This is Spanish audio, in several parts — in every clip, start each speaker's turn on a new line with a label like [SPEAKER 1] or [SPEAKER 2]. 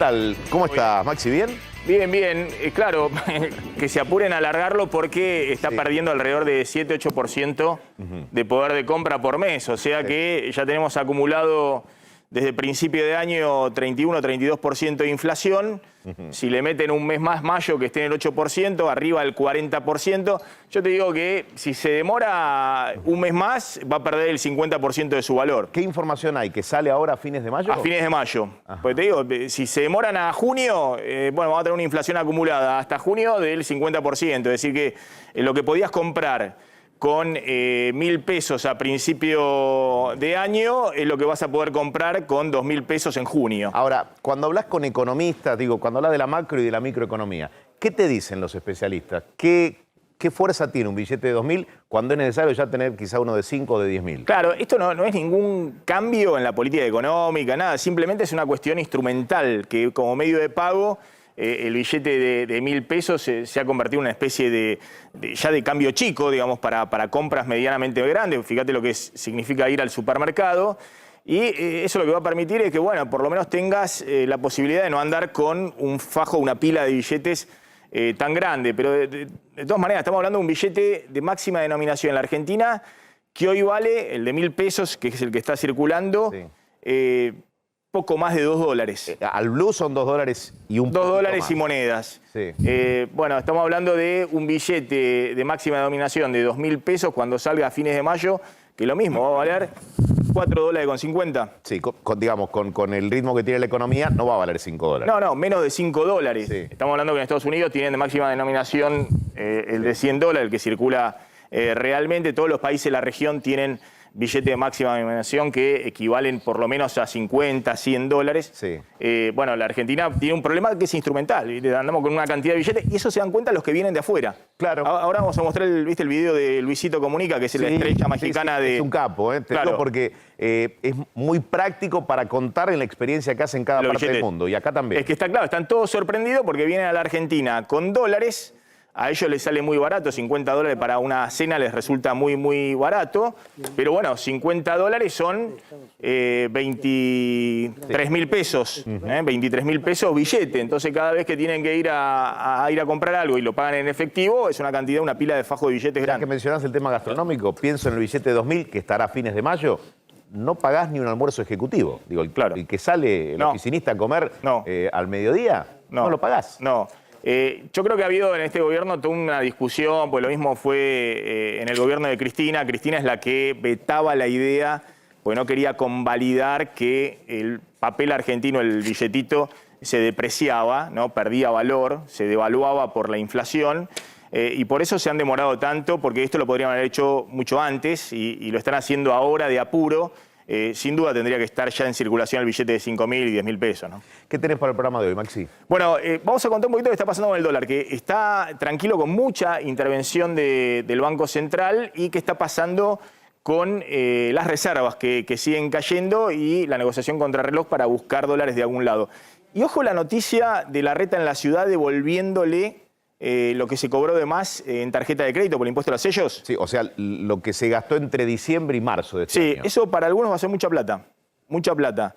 [SPEAKER 1] Tal, ¿cómo estás, Maxi? ¿Bien?
[SPEAKER 2] Bien, bien. Claro, que se apuren a alargarlo porque está perdiendo alrededor de 7-8% de poder de compra por mes. O sea que ya tenemos acumulado desde principio de año 31-32% de inflación. Si le meten un mes más, mayo, que esté en el 8%, arriba del 40%, yo te digo que si se demora un mes más, va a perder el 50% de su valor.
[SPEAKER 1] ¿Qué información hay? ¿Que sale ahora a fines de mayo?
[SPEAKER 2] A fines de mayo. Pues te digo, si se demoran a junio, bueno, vamos a tener una inflación acumulada hasta junio del 50%. Es decir que lo que podías comprar con 1.000 pesos a principio de año es lo que vas a poder comprar con 2.000 pesos en junio.
[SPEAKER 1] Ahora, cuando hablas con economistas, cuando hablas de la macro y de la microeconomía, ¿qué te dicen los especialistas? ¿Qué fuerza tiene un billete de 2.000 cuando es necesario ya tener quizá uno de 5 o de 10.000?
[SPEAKER 2] Claro, esto no es ningún cambio en la política económica, nada. Simplemente es una cuestión instrumental que como medio de pago el billete de 1.000 pesos se ha convertido en una especie ya de cambio chico, digamos, para compras medianamente grandes. Fíjate lo que significa ir al supermercado. Y eso lo que va a permitir es que, bueno, por lo menos tengas la posibilidad de no andar con un fajo, una pila de billetes tan grande. Pero de todas maneras, estamos hablando de un billete de máxima denominación en la Argentina que hoy vale, el de 1.000 pesos, que es el que está circulando, poco más de $2.
[SPEAKER 1] Al blue son $2 y un poquito
[SPEAKER 2] $2
[SPEAKER 1] más.
[SPEAKER 2] y monedas.
[SPEAKER 1] Sí.
[SPEAKER 2] Bueno, estamos hablando de un billete de máxima denominación de 2.000 pesos cuando salga a fines de mayo, que lo mismo, va a valer $4.50.
[SPEAKER 1] Sí, digamos, con el ritmo que tiene la economía, no va a valer $5.
[SPEAKER 2] No, menos de $5.
[SPEAKER 1] Sí.
[SPEAKER 2] Estamos hablando que en Estados Unidos tienen de máxima denominación el de $100, el que circula realmente. Todos los países de la región tienen billetes de máxima denominación que equivalen por lo menos a $50, $100.
[SPEAKER 1] Sí.
[SPEAKER 2] Bueno, la Argentina tiene un problema que es instrumental. ¿Viste? Andamos con una cantidad de billetes y eso se dan cuenta los que vienen de afuera.
[SPEAKER 1] Claro.
[SPEAKER 2] Ahora vamos a mostrar el video de Luisito Comunica, que es la estrella mexicana de...
[SPEAKER 1] Es un capo, Te
[SPEAKER 2] Claro.
[SPEAKER 1] digo porque es muy práctico para contar en la experiencia que hace en cada parte del mundo. Y acá también.
[SPEAKER 2] Es que está claro, están todos sorprendidos porque vienen a la Argentina con dólares. A ellos les sale muy barato, $50 para una cena les resulta muy, muy barato. Pero bueno, $50 son 23.000 pesos, 23.000 pesos billete. Entonces cada vez que tienen que ir a comprar algo y lo pagan en efectivo, es una cantidad, una pila de fajo de billetes
[SPEAKER 1] Ya
[SPEAKER 2] grande.
[SPEAKER 1] que mencionás el tema gastronómico, pienso en el billete de 2.000 que estará a fines de mayo. No pagás ni un almuerzo ejecutivo. Digo, el que sale el oficinista a comer al mediodía, no lo pagás.
[SPEAKER 2] No. Yo creo que ha habido en este gobierno toda una discusión, pues lo mismo fue en el gobierno de Cristina. Cristina es la que vetaba la idea, porque no quería convalidar que el papel argentino, el billetito, se depreciaba, ¿no? Perdía valor, se devaluaba por la inflación. Y por eso se han demorado tanto, porque esto lo podrían haber hecho mucho antes y lo están haciendo ahora de apuro. Sin duda tendría que estar ya en circulación el billete de 5.000 y 10.000 pesos, ¿no?
[SPEAKER 1] ¿Qué tenés para el programa de hoy, Maxi?
[SPEAKER 2] Bueno, vamos a contar un poquito qué está pasando con el dólar, que está tranquilo con mucha intervención del Banco Central y qué está pasando con las reservas que siguen cayendo y la negociación contrarreloj para buscar dólares de algún lado. Y ojo la noticia de Larreta en la ciudad devolviéndole lo que se cobró de más en tarjeta de crédito por el impuesto a los sellos.
[SPEAKER 1] Sí, o sea, lo que se gastó entre diciembre y marzo de este año.
[SPEAKER 2] Sí, eso para algunos va a ser mucha plata. Mucha plata.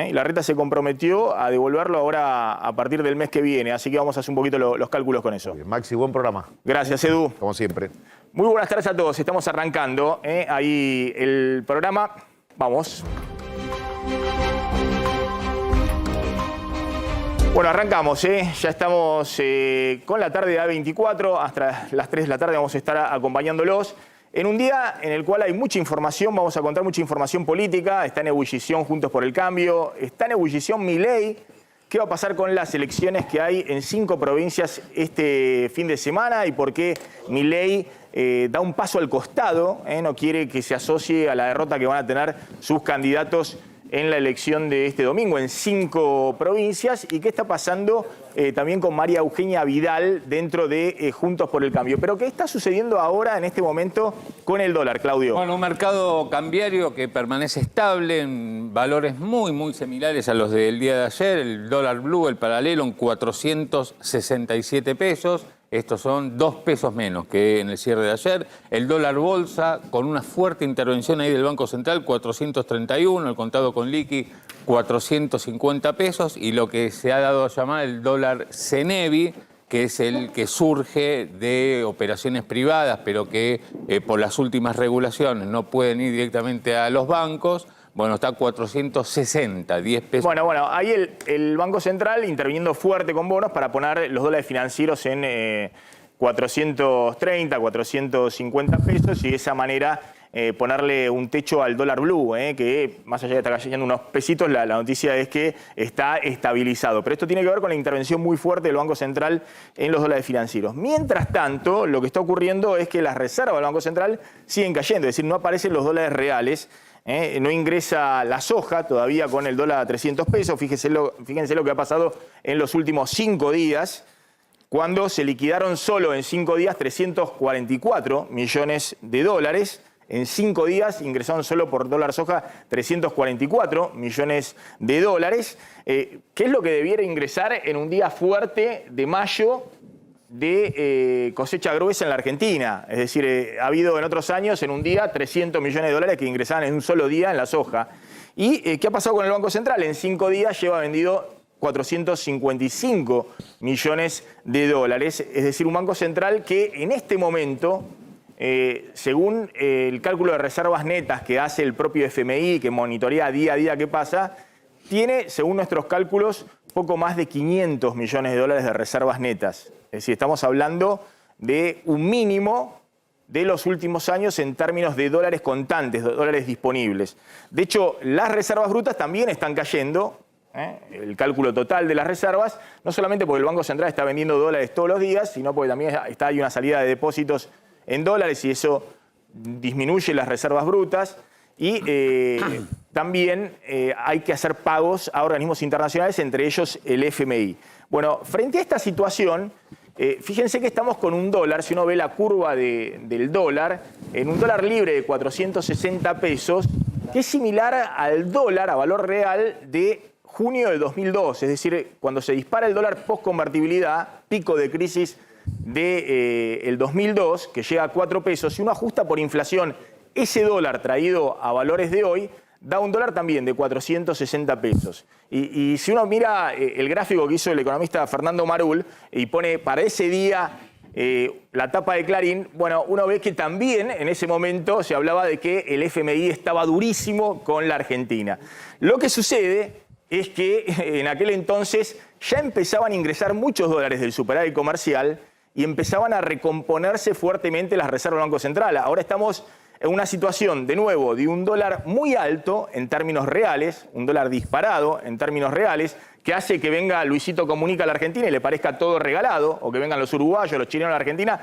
[SPEAKER 2] Y Larreta se comprometió a devolverlo ahora a partir del mes que viene. Así que vamos a hacer un poquito los cálculos con eso.
[SPEAKER 1] Bien, Maxi, buen programa.
[SPEAKER 2] Gracias, Edu.
[SPEAKER 1] Como siempre.
[SPEAKER 2] Muy buenas tardes a todos. Estamos arrancando ahí el programa. Vamos. Bueno, arrancamos, ya estamos con la tarde de A24, hasta las 3 de la tarde vamos a estar acompañándolos. En un día en el cual hay mucha información, vamos a contar mucha información política, está en ebullición Juntos por el Cambio, está en ebullición Milei. ¿Qué va a pasar con las elecciones que hay en 5 provincias este fin de semana y por qué Milei da un paso al costado, no quiere que se asocie a la derrota que van a tener sus candidatos en la elección de este domingo en 5 provincias? ¿Y qué está pasando también con María Eugenia Vidal dentro de Juntos por el Cambio? Pero ¿qué está sucediendo ahora en este momento con el dólar, Claudio?
[SPEAKER 3] Bueno, un mercado cambiario que permanece estable en valores muy, muy similares a los del día de ayer. El dólar blue, el paralelo, en 467 pesos. Estos son 2 pesos menos que en el cierre de ayer. El dólar bolsa, con una fuerte intervención ahí del Banco Central, 431, el contado con liqui, 450 pesos. Y lo que se ha dado a llamar el dólar CENEVI, que es el que surge de operaciones privadas, pero que por las últimas regulaciones no pueden ir directamente a los bancos. Bueno, está 460, 10 pesos.
[SPEAKER 2] Bueno, ahí el Banco Central interviniendo fuerte con bonos para poner los dólares financieros en 430, 450 pesos y de esa manera ponerle un techo al dólar blue, que más allá de estar cayendo unos pesitos, la noticia es que está estabilizado. Pero esto tiene que ver con la intervención muy fuerte del Banco Central en los dólares financieros. Mientras tanto, lo que está ocurriendo es que las reservas del Banco Central siguen cayendo, es decir, no aparecen los dólares reales. No ingresa la soja todavía con el dólar a 300 pesos. Fíjense lo que ha pasado en los últimos 5 días, cuando se liquidaron solo en 5 días 344 millones de dólares. En 5 días ingresaron solo por dólar soja 344 millones de dólares. ¿Qué es lo que debiera ingresar en un día fuerte de mayo de cosecha gruesa en la Argentina? Es decir, ha habido en otros años en un día 300 millones de dólares que ingresaban en un solo día en la soja. ¿Y qué ha pasado con el Banco Central? En 5 días lleva vendido 455 millones de dólares. Es decir, un Banco Central que en este momento, según el cálculo de reservas netas que hace el propio FMI, que monitorea día a día qué pasa, tiene, según nuestros cálculos, poco más de 500 millones de dólares de reservas netas. Es decir, estamos hablando de un mínimo de los últimos años en términos de dólares contantes, de dólares disponibles. De hecho, las reservas brutas también están cayendo, el cálculo total de las reservas, no solamente porque el Banco Central está vendiendo dólares todos los días, sino porque también hay una salida de depósitos en dólares y eso disminuye las reservas brutas. Y también hay que hacer pagos a organismos internacionales, entre ellos el FMI. Bueno, frente a esta situación, fíjense que estamos con un dólar, si uno ve la curva del dólar, en un dólar libre de 460 pesos, que es similar al dólar a valor real de junio de 2002. Es decir, cuando se dispara el dólar post-convertibilidad, pico de crisis del 2002, que llega a 4 pesos, si uno ajusta por inflación ese dólar traído a valores de hoy, da un dólar también de 460 pesos. Y si uno mira el gráfico que hizo el economista Fernando Marul y pone para ese día la tapa de Clarín, bueno, uno ve que también en ese momento se hablaba de que el FMI estaba durísimo con la Argentina. Lo que sucede es que en aquel entonces ya empezaban a ingresar muchos dólares del superávit comercial y empezaban a recomponerse fuertemente las reservas del Banco Central. Ahora estamos en una situación, de nuevo, de un dólar muy alto en términos reales, un dólar disparado en términos reales, que hace que venga Luisito Comunica a la Argentina y le parezca todo regalado, o que vengan los uruguayos, los chilenos a la Argentina,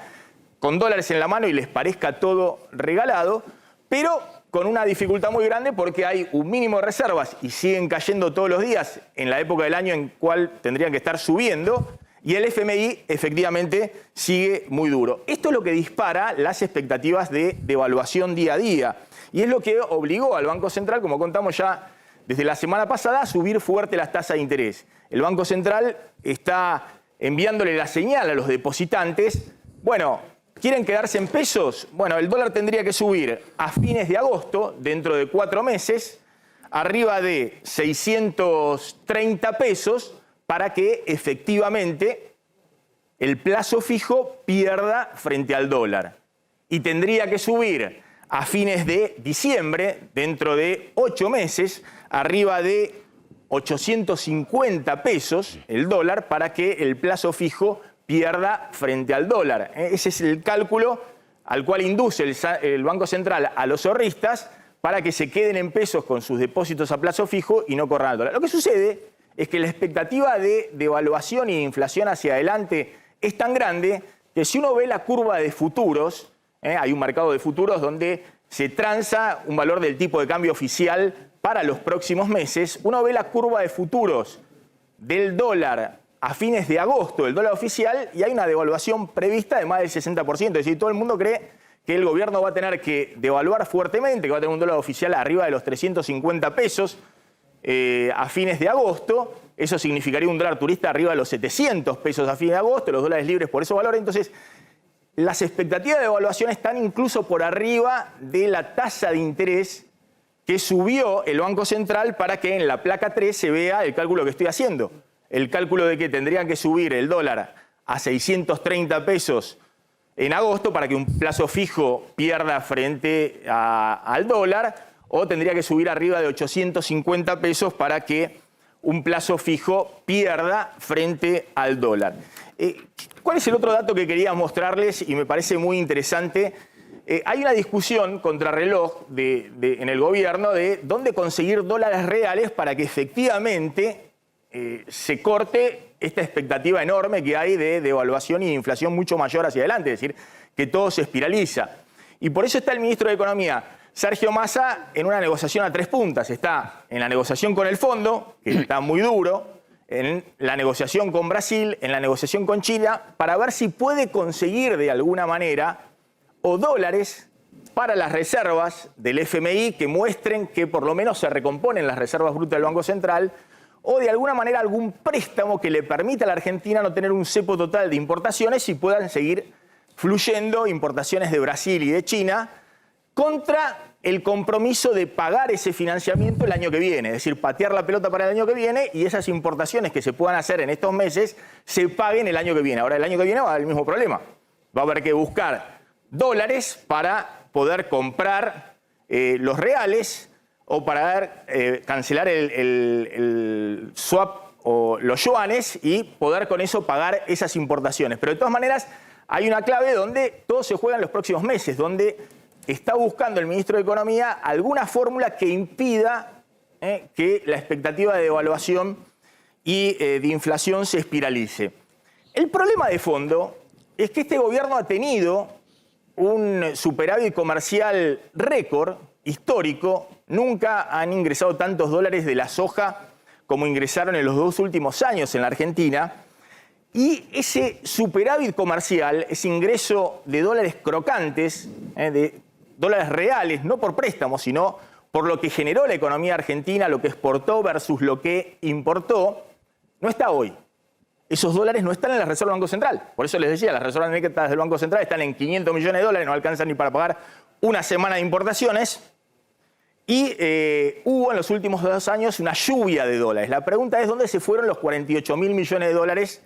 [SPEAKER 2] con dólares en la mano y les parezca todo regalado, pero con una dificultad muy grande porque hay un mínimo de reservas y siguen cayendo todos los días en la época del año en cual tendrían que estar subiendo, y el FMI efectivamente sigue muy duro. Esto es lo que dispara las expectativas de devaluación día a día. Y es lo que obligó al Banco Central, como contamos ya desde la semana pasada, a subir fuerte las tasas de interés. El Banco Central está enviándole la señal a los depositantes. Bueno, ¿quieren quedarse en pesos? Bueno, el dólar tendría que subir a fines de agosto, dentro de 4 meses, arriba de 630 pesos, para que efectivamente el plazo fijo pierda frente al dólar. Y tendría que subir a fines de diciembre, dentro de 8 meses, arriba de 850 pesos el dólar, para que el plazo fijo pierda frente al dólar. Ese es el cálculo al cual induce el Banco Central a los ahorristas para que se queden en pesos con sus depósitos a plazo fijo y no corran al dólar. Lo que sucede es que la expectativa de devaluación y de inflación hacia adelante es tan grande que si uno ve la curva de futuros, hay un mercado de futuros donde se transa un valor del tipo de cambio oficial para los próximos meses, uno ve la curva de futuros del dólar a fines de agosto, el dólar oficial, y hay una devaluación prevista de más del 60%. Es decir, todo el mundo cree que el gobierno va a tener que devaluar fuertemente, que va a tener un dólar oficial arriba de los 350 pesos, a fines de agosto. Eso significaría un dólar turista arriba de los 700 pesos a fines de agosto, los dólares libres por esos valores. Entonces, las expectativas de evaluación están incluso por arriba de la tasa de interés que subió el Banco Central para que en la placa 3 se vea el cálculo que estoy haciendo. El cálculo de que tendrían que subir el dólar a 630 pesos en agosto para que un plazo fijo pierda frente al dólar, o tendría que subir arriba de 850 pesos para que un plazo fijo pierda frente al dólar. ¿Cuál es el otro dato que quería mostrarles y me parece muy interesante? Hay una discusión contrarreloj en el gobierno de dónde conseguir dólares reales para que efectivamente se corte esta expectativa enorme que hay de devaluación y de inflación mucho mayor hacia adelante, es decir, que todo se espiraliza. Y por eso está el ministro de Economía, Sergio Massa, en una negociación a 3 puntas. Está en la negociación con el fondo, que está muy duro, en la negociación con Brasil, en la negociación con China, para ver si puede conseguir de alguna manera o dólares para las reservas del FMI que muestren que por lo menos se recomponen las reservas brutas del Banco Central, o de alguna manera algún préstamo que le permita a la Argentina no tener un cepo total de importaciones y puedan seguir fluyendo importaciones de Brasil y de China contra el compromiso de pagar ese financiamiento el año que viene, es decir, patear la pelota para el año que viene y esas importaciones que se puedan hacer en estos meses se paguen el año que viene. Ahora, el año que viene va a haber el mismo problema. Va a haber que buscar dólares para poder comprar los reales o para cancelar el swap o los yuanes y poder con eso pagar esas importaciones. Pero de todas maneras hay una clave donde todo se juega en los próximos meses, donde está buscando el ministro de Economía alguna fórmula que impida que la expectativa de devaluación y de inflación se espiralice. El problema de fondo es que este gobierno ha tenido un superávit comercial récord, histórico. Nunca han ingresado tantos dólares de la soja como ingresaron en los 2 últimos años en la Argentina. Y ese superávit comercial, ese ingreso de dólares crocantes, de dólares reales, no por préstamos, sino por lo que generó la economía argentina, lo que exportó versus lo que importó, no está hoy. Esos dólares no están en la reserva del Banco Central. Por eso les decía, las reservas netas del Banco Central están en 500 millones de dólares, no alcanzan ni para pagar una semana de importaciones. Y hubo en los últimos 2 años una lluvia de dólares. La pregunta es, ¿dónde se fueron los 48.000 millones de dólares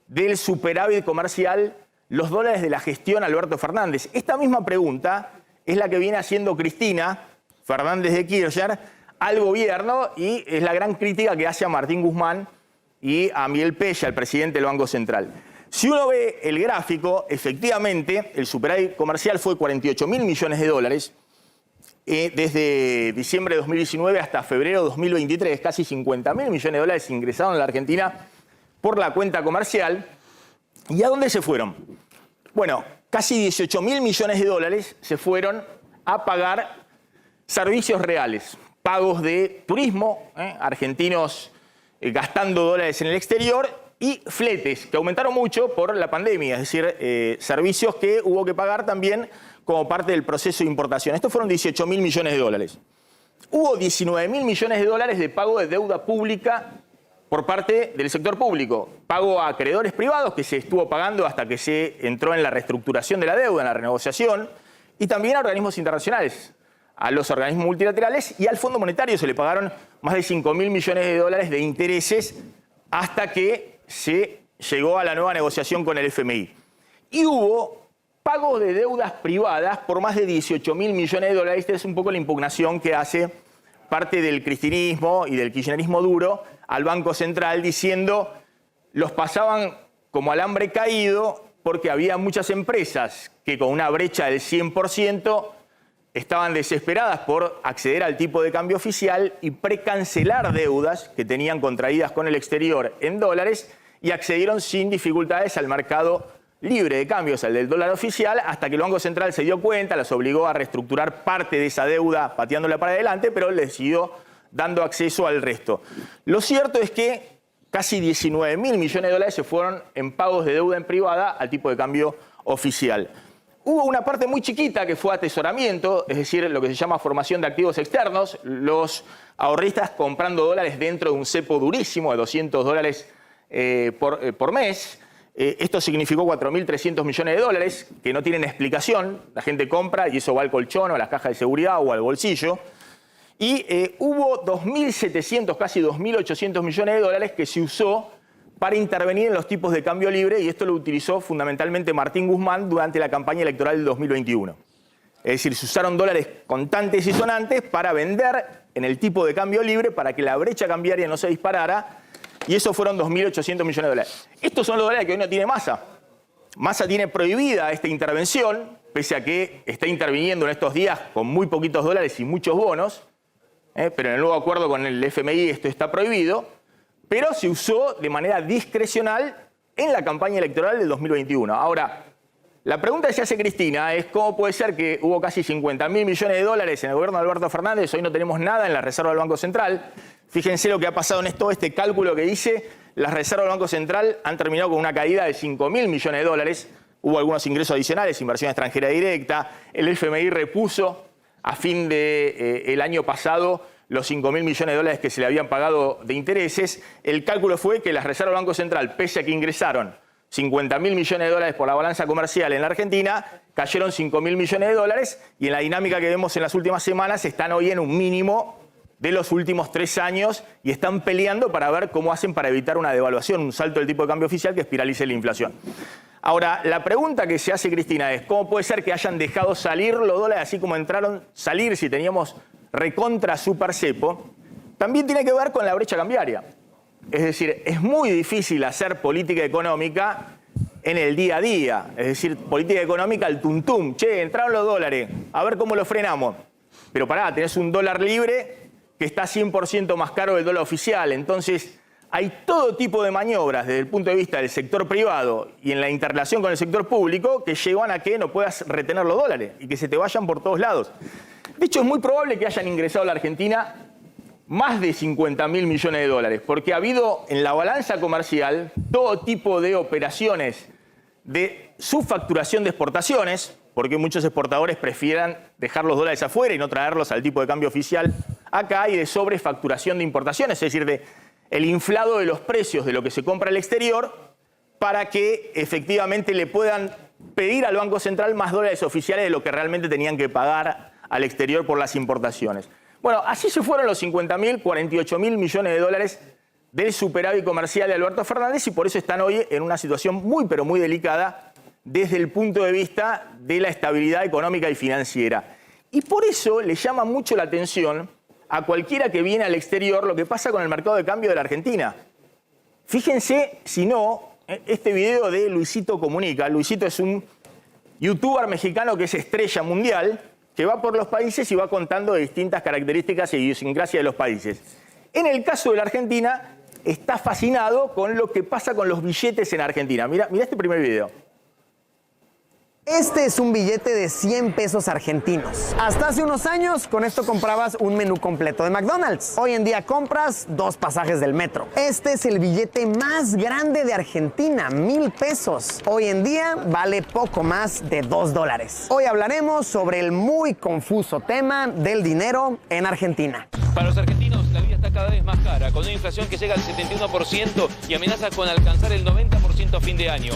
[SPEAKER 2] del superávit comercial, los dólares de la gestión Alberto Fernández? Esta misma pregunta es la que viene haciendo Cristina Fernández de Kirchner al gobierno y es la gran crítica que hace a Martín Guzmán y a Miguel Pella, el presidente del Banco Central. Si uno ve el gráfico, efectivamente, el superávit comercial fue 48.000 millones de dólares desde diciembre de 2019 hasta febrero de 2023. Casi 50.000 millones de dólares ingresaron a la Argentina por la cuenta comercial. ¿Y a dónde se fueron? Bueno, casi 18.000 millones de dólares se fueron a pagar servicios reales, pagos de turismo, argentinos gastando dólares en el exterior, y fletes, que aumentaron mucho por la pandemia, es decir, servicios que hubo que pagar también como parte del proceso de importación. Estos fueron 18.000 millones de dólares. Hubo 19.000 millones de dólares de pago de deuda pública por parte del sector público. Pago a acreedores privados, que se estuvo pagando hasta que se entró en la reestructuración de la deuda, en la renegociación, y también a organismos internacionales, a los organismos multilaterales y al Fondo Monetario se le pagaron más de 5.000 millones de dólares de intereses hasta que se llegó a la nueva negociación con el FMI. Y hubo pagos de deudas privadas por más de 18.000 millones de dólares. Esta es un poco la impugnación que hace parte del cristinismo y del kirchnerismo duro al Banco Central, diciendo los pasaban como alambre caído porque había muchas empresas que con una brecha del 100% estaban desesperadas por acceder al tipo de cambio oficial y precancelar deudas que tenían contraídas con el exterior en dólares y accedieron sin dificultades al mercado libre de cambios, al del dólar oficial, hasta que el Banco Central se dio cuenta, las obligó a reestructurar parte de esa deuda pateándola para adelante, pero les siguió dando acceso al resto. Lo cierto es que casi 19.000 millones de dólares se fueron en pagos de deuda en privada al tipo de cambio oficial. Hubo una parte muy chiquita que fue atesoramiento, es decir, lo que se llama formación de activos externos, los ahorristas comprando dólares dentro de un cepo durísimo de $200 por mes. Esto significó 4.300 millones de dólares que no tienen explicación. La gente compra y eso va al colchón o a las cajas de seguridad o al bolsillo. Y hubo 2.700, casi 2.800 millones de dólares que se usó para intervenir en los tipos de cambio libre, y esto lo utilizó fundamentalmente Martín Guzmán durante la campaña electoral del 2021. Es decir, se usaron dólares contantes y sonantes para vender en el tipo de cambio libre para que la brecha cambiaria no se disparara, y eso fueron 2.800 millones de dólares. Estos son los dólares que hoy no tiene Massa. Massa tiene prohibida esta intervención, pese a que está interviniendo en estos días con muy poquitos dólares y muchos bonos, pero en el nuevo acuerdo con el FMI esto está prohibido. Pero se usó de manera discrecional en la campaña electoral del 2021. Ahora, la pregunta que se hace Cristina es cómo puede ser que hubo casi 50.000 millones de dólares en el gobierno de Alberto Fernández, hoy no tenemos nada en la reserva del Banco Central. Fíjense lo que ha pasado en todo este cálculo que dice, las reservas del Banco Central han terminado con una caída de 5.000 millones de dólares. Hubo algunos ingresos adicionales, inversión extranjera directa, el FMI repuso a fin del año pasado los 5.000 millones de dólares que se le habían pagado de intereses. El cálculo fue que las reservas del Banco Central, pese a que ingresaron 50.000 millones de dólares por la balanza comercial en la Argentina, cayeron 5.000 millones de dólares y en la dinámica que vemos en las últimas semanas están hoy en un mínimo de los últimos 3 años y están peleando para ver cómo hacen para evitar una devaluación, un salto del tipo de cambio oficial que espiralice la inflación. Ahora, la pregunta que se hace Cristina es ¿cómo puede ser que hayan dejado salir los dólares así como entraron salir si teníamos recontra super cepo? También tiene que ver con la brecha cambiaria. Es decir, es muy difícil hacer política económica en el día a día. Es decir, política económica al tuntum. Che, entraron los dólares, a ver cómo lo frenamos. Pero pará, tenés un dólar libre que está 100% más caro del dólar oficial. Entonces, hay todo tipo de maniobras desde el punto de vista del sector privado y en la interrelación con el sector público que llevan a que no puedas retener los dólares y que se te vayan por todos lados. De hecho, es muy probable que hayan ingresado a la Argentina más de 50.000 millones de dólares, porque ha habido en la balanza comercial todo tipo de operaciones de subfacturación de exportaciones, porque muchos exportadores prefieran dejar los dólares afuera y no traerlos al tipo de cambio oficial acá, y de sobrefacturación de importaciones, es decir, de el inflado de los precios de lo que se compra al exterior para que efectivamente le puedan pedir al Banco Central más dólares oficiales de lo que realmente tenían que pagar al exterior por las importaciones. Bueno, así se fueron los 50.000, 48.000 millones de dólares del superávit comercial de Alberto Fernández y por eso están hoy en una situación muy, pero muy delicada desde el punto de vista de la estabilidad económica y financiera. Y por eso le llama mucho la atención a cualquiera que viene al exterior lo que pasa con el mercado de cambio de la Argentina. Fíjense, si no, este video de Luisito Comunica. Luisito es un youtuber mexicano que es estrella mundial, que va por los países y va contando de distintas características y idiosincrasia de los países. En el caso de la Argentina, está fascinado con lo que pasa con los billetes en Argentina. Mira este primer video.
[SPEAKER 4] Este es un billete de 100 pesos argentinos. Hasta hace unos años, con esto comprabas un menú completo de McDonald's. Hoy en día compras 2 pasajes del metro. Este es el billete más grande de Argentina, 1,000 pesos. Hoy en día vale poco más de $2. Hoy hablaremos sobre el muy confuso tema del dinero en Argentina.
[SPEAKER 5] Para los argentinos, la vida está cada vez más cara, con una inflación que llega al 71% y amenaza con alcanzar el 90% a fin de año.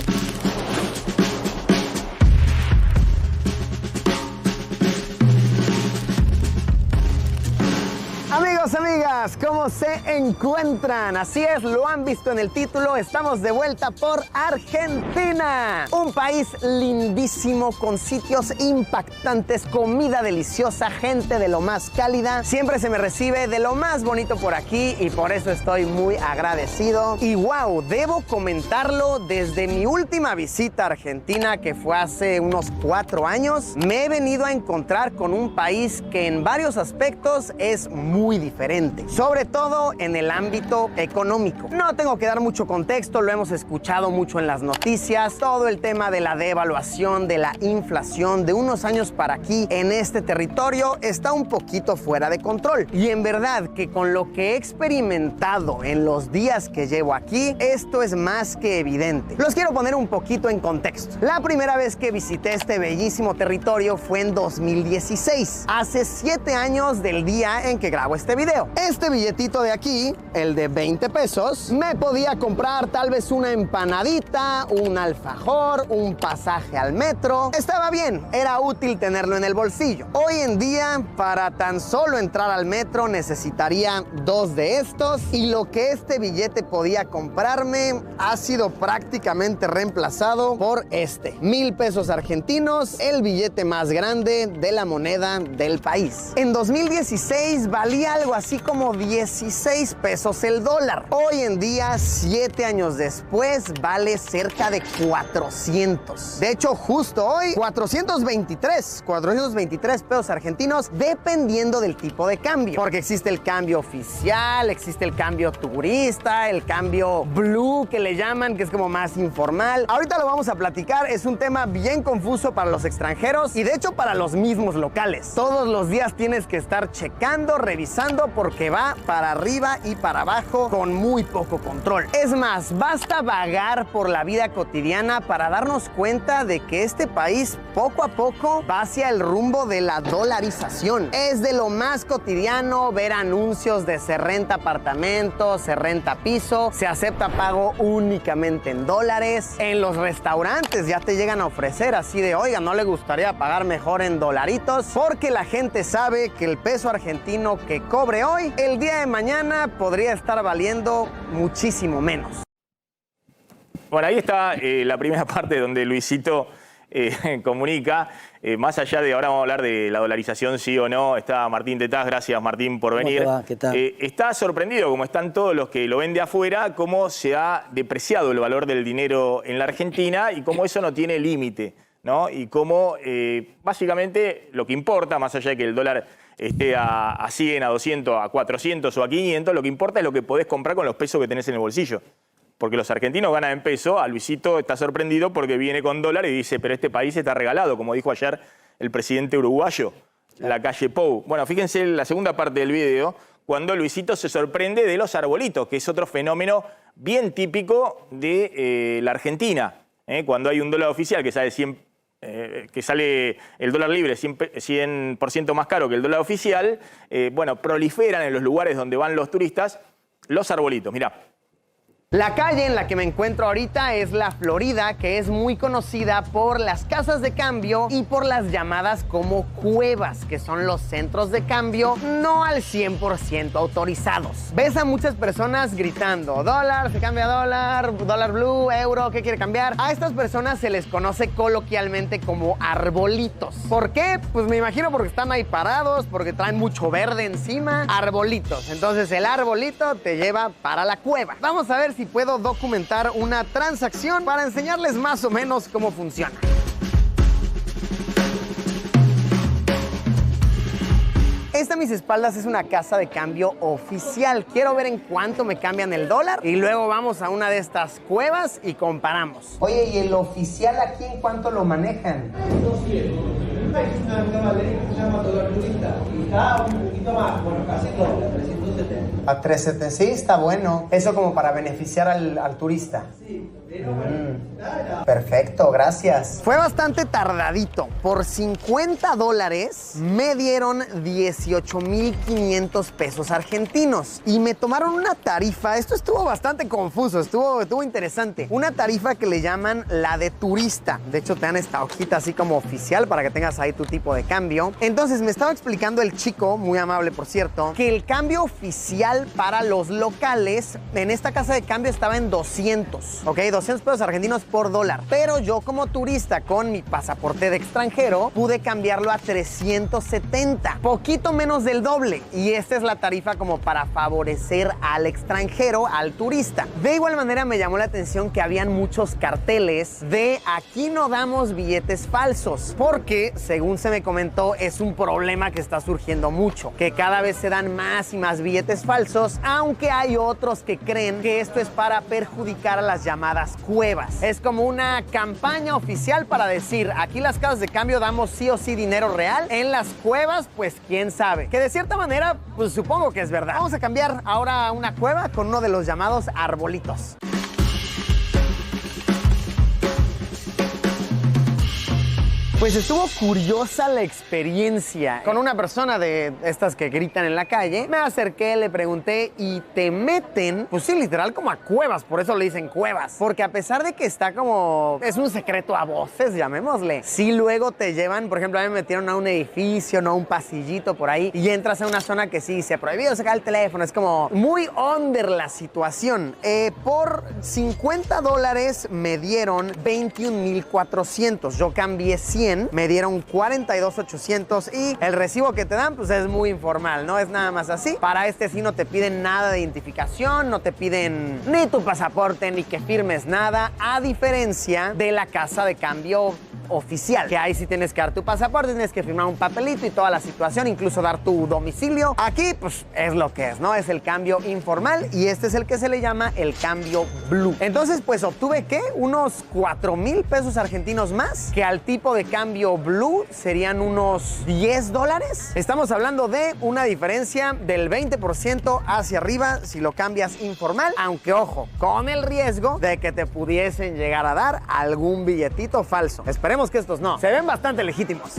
[SPEAKER 4] Amigos, amigas, ¿cómo se encuentran? Así es, lo han visto en el título, estamos de vuelta por Argentina. Un país lindísimo, con sitios impactantes, comida deliciosa, gente de lo más cálida. Siempre se me recibe de lo más bonito por aquí y por eso estoy muy agradecido. Y wow, debo comentarlo, desde mi última visita a Argentina, que fue hace unos 4 años, me he venido a encontrar con un país que en varios aspectos es muy diferente. diferente, sobre todo en el ámbito económico. No tengo que dar mucho contexto, lo hemos escuchado mucho en las noticias, todo el tema de la devaluación, de la inflación de unos años para aquí en este territorio está un poquito fuera de control. Y en verdad que con lo que he experimentado en los días que llevo aquí, esto es más que evidente. Los quiero poner un poquito en contexto. La primera vez que visité este bellísimo territorio fue en 2016, hace 7 años del día en que grabo este video. Este billetito de aquí, el de 20 pesos, me podía comprar tal vez una empanadita, un alfajor, un pasaje al metro. Estaba bien, era útil tenerlo en el bolsillo. Hoy en día, para tan solo entrar al metro necesitaría 2 de estos, y lo que este billete podía comprarme ha sido prácticamente reemplazado por este. 1000 pesos argentinos, el billete más grande de la moneda del país. En 2016 valía algo así como 16 pesos el dólar. Hoy en día, 7 años después, vale cerca de 400. De hecho, justo hoy, 423 pesos argentinos, dependiendo del tipo de cambio. Porque existe el cambio oficial, existe el cambio turista, el cambio blue que le llaman, que es como más informal. Ahorita lo vamos a platicar, es un tema bien confuso para los extranjeros y de hecho para los mismos locales. Todos los días tienes que estar checando, revisando, porque va para arriba y para abajo con muy poco control. Es más, basta vagar por la vida cotidiana para darnos cuenta de que este país poco a poco va hacia el rumbo de la dolarización. Es de lo más cotidiano ver anuncios de se renta apartamento, se renta piso, se acepta pago únicamente en dólares. En los restaurantes ya te llegan a ofrecer así de, oiga, ¿no le gustaría pagar mejor en dolaritos? Porque la gente sabe que el peso argentino que cobre hoy, el día de mañana podría estar valiendo muchísimo menos.
[SPEAKER 2] Bueno, ahí está la primera parte donde Luisito comunica. Más allá de, ahora vamos a hablar de la dolarización, sí o no, está Martín Tetaz. Gracias, Martín, por venir.
[SPEAKER 6] ¿Cómo te va? ¿Qué tal?
[SPEAKER 2] Está sorprendido, como están todos los que lo ven de afuera, cómo se ha depreciado el valor del dinero en la Argentina y cómo eso no tiene límite, ¿no? Y cómo básicamente lo que importa, más allá de que el dólar esté a 100, a 200, a 400 o a 500, lo que importa es lo que podés comprar con los pesos que tenés en el bolsillo. Porque los argentinos ganan en peso. A Luisito está sorprendido porque viene con dólar y dice, pero este país está regalado, como dijo ayer el presidente uruguayo, Lacalle Pou. Bueno, fíjense en la segunda parte del video, cuando Luisito se sorprende de los arbolitos, que es otro fenómeno bien típico de la Argentina. Cuando hay un dólar oficial que sale el dólar libre 100% más caro que el dólar oficial, bueno, proliferan en los lugares donde van los turistas los arbolitos. Mirá.
[SPEAKER 4] La calle en la que me encuentro ahorita es La Florida, que es muy conocida por las casas de cambio y por las llamadas como cuevas, que son los centros de cambio no al 100% autorizados. Ves a muchas personas gritando, dólar, se cambia dólar, dólar blue, euro, ¿qué quiere cambiar? A estas personas se les conoce coloquialmente como arbolitos. ¿Por qué? Pues me imagino porque están ahí parados, porque traen mucho verde encima. Arbolitos. Entonces el arbolito te lleva para la cueva. Vamos a ver si puedo documentar una transacción para enseñarles más o menos cómo funciona. Esta a mis espaldas es una casa de cambio oficial. Quiero ver en cuánto me cambian el dólar y luego vamos a una de estas cuevas y comparamos. Oye, ¿y el oficial aquí en cuánto lo manejan?
[SPEAKER 7] Hay una nueva ley que se llama dólar turista y está un poquito más, bueno, casi doble, 370.
[SPEAKER 4] A 370, sí, está bueno. Eso como para beneficiar al turista.
[SPEAKER 7] Sí, pero
[SPEAKER 4] Perfecto, gracias. Fue bastante tardadito. Por $50 me dieron 18,500 pesos argentinos y me tomaron una tarifa. Esto estuvo bastante confuso, estuvo interesante. Una tarifa que le llaman la de turista. De hecho, te dan esta hojita así como oficial para que tengas ahí tu tipo de cambio. Entonces me estaba explicando el chico, muy amable por cierto, que el cambio oficial para los locales en esta casa de cambio estaba en 200, ¿ok? 200 pesos argentinos por dólar. Pero yo como turista con mi pasaporte de extranjero pude cambiarlo a 370, poquito menos del doble. Y esta es la tarifa como para favorecer al extranjero, al turista. De igual manera me llamó la atención que habían muchos carteles de aquí no damos billetes falsos, porque según se me comentó es un problema que está surgiendo mucho, que cada vez se dan más y más billetes falsos, aunque hay otros que creen que esto es para perjudicar a las llamadas cuevas. Es como una campaña oficial para decir, aquí las casas de cambio damos sí o sí dinero real, en las cuevas pues quién sabe, que de cierta manera pues supongo que es verdad. Vamos a cambiar ahora una cueva con uno de los llamados arbolitos. Pues estuvo curiosa la experiencia. Con una persona de estas que gritan en la calle, me acerqué, le pregunté y te meten, pues sí, literal como a cuevas, por eso le dicen cuevas. Porque a pesar de que está como, es un secreto a voces, llamémosle, sí luego te llevan, por ejemplo, a mí me metieron a un edificio, no a un pasillito por ahí, y entras a una zona que sí, se ha prohibido sacar el teléfono, es como muy under la situación. Por $50 me dieron 21,400, yo cambié 100. Me dieron 42,800 y el recibo que te dan pues es muy informal, no es nada más así. Para este sí no te piden nada de identificación, no te piden ni tu pasaporte ni que firmes nada, a diferencia de la casa de cambio oficial, que ahí sí tienes que dar tu pasaporte, tienes que firmar un papelito y toda la situación, incluso dar tu domicilio. Aquí pues es lo que es, ¿no? Es el cambio informal y este es el que se le llama el cambio blue. Entonces pues obtuve ¿qué? Unos 4,000 pesos argentinos más, que al tipo de cambio blue serían unos $10. Estamos hablando de una diferencia del 20% hacia arriba si lo cambias informal, aunque ojo, con el riesgo de que te pudiesen llegar a dar algún billetito falso. Esperemos que estos no. Se ven bastante legítimos.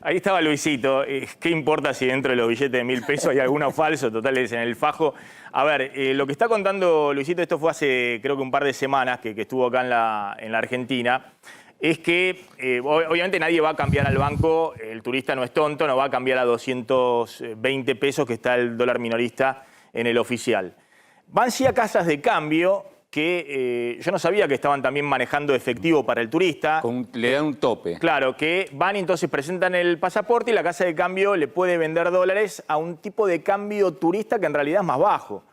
[SPEAKER 2] Ahí estaba Luisito. ¿Qué importa si dentro de los billetes de 1.000 pesos hay alguno falso? Total, es en el fajo. A ver, lo que está contando Luisito, esto fue hace creo que un par de semanas que estuvo acá en la Argentina, es que obviamente nadie va a cambiar al banco, el turista no es tonto, no va a cambiar a 220 pesos que está el dólar minorista en el oficial. Van sí a casas de cambio que yo no sabía que estaban también manejando efectivo para el turista.
[SPEAKER 3] Le dan un tope.
[SPEAKER 2] Claro, que van y entonces presentan el pasaporte y la casa de cambio le puede vender dólares a un tipo de cambio turista que en realidad es más bajo.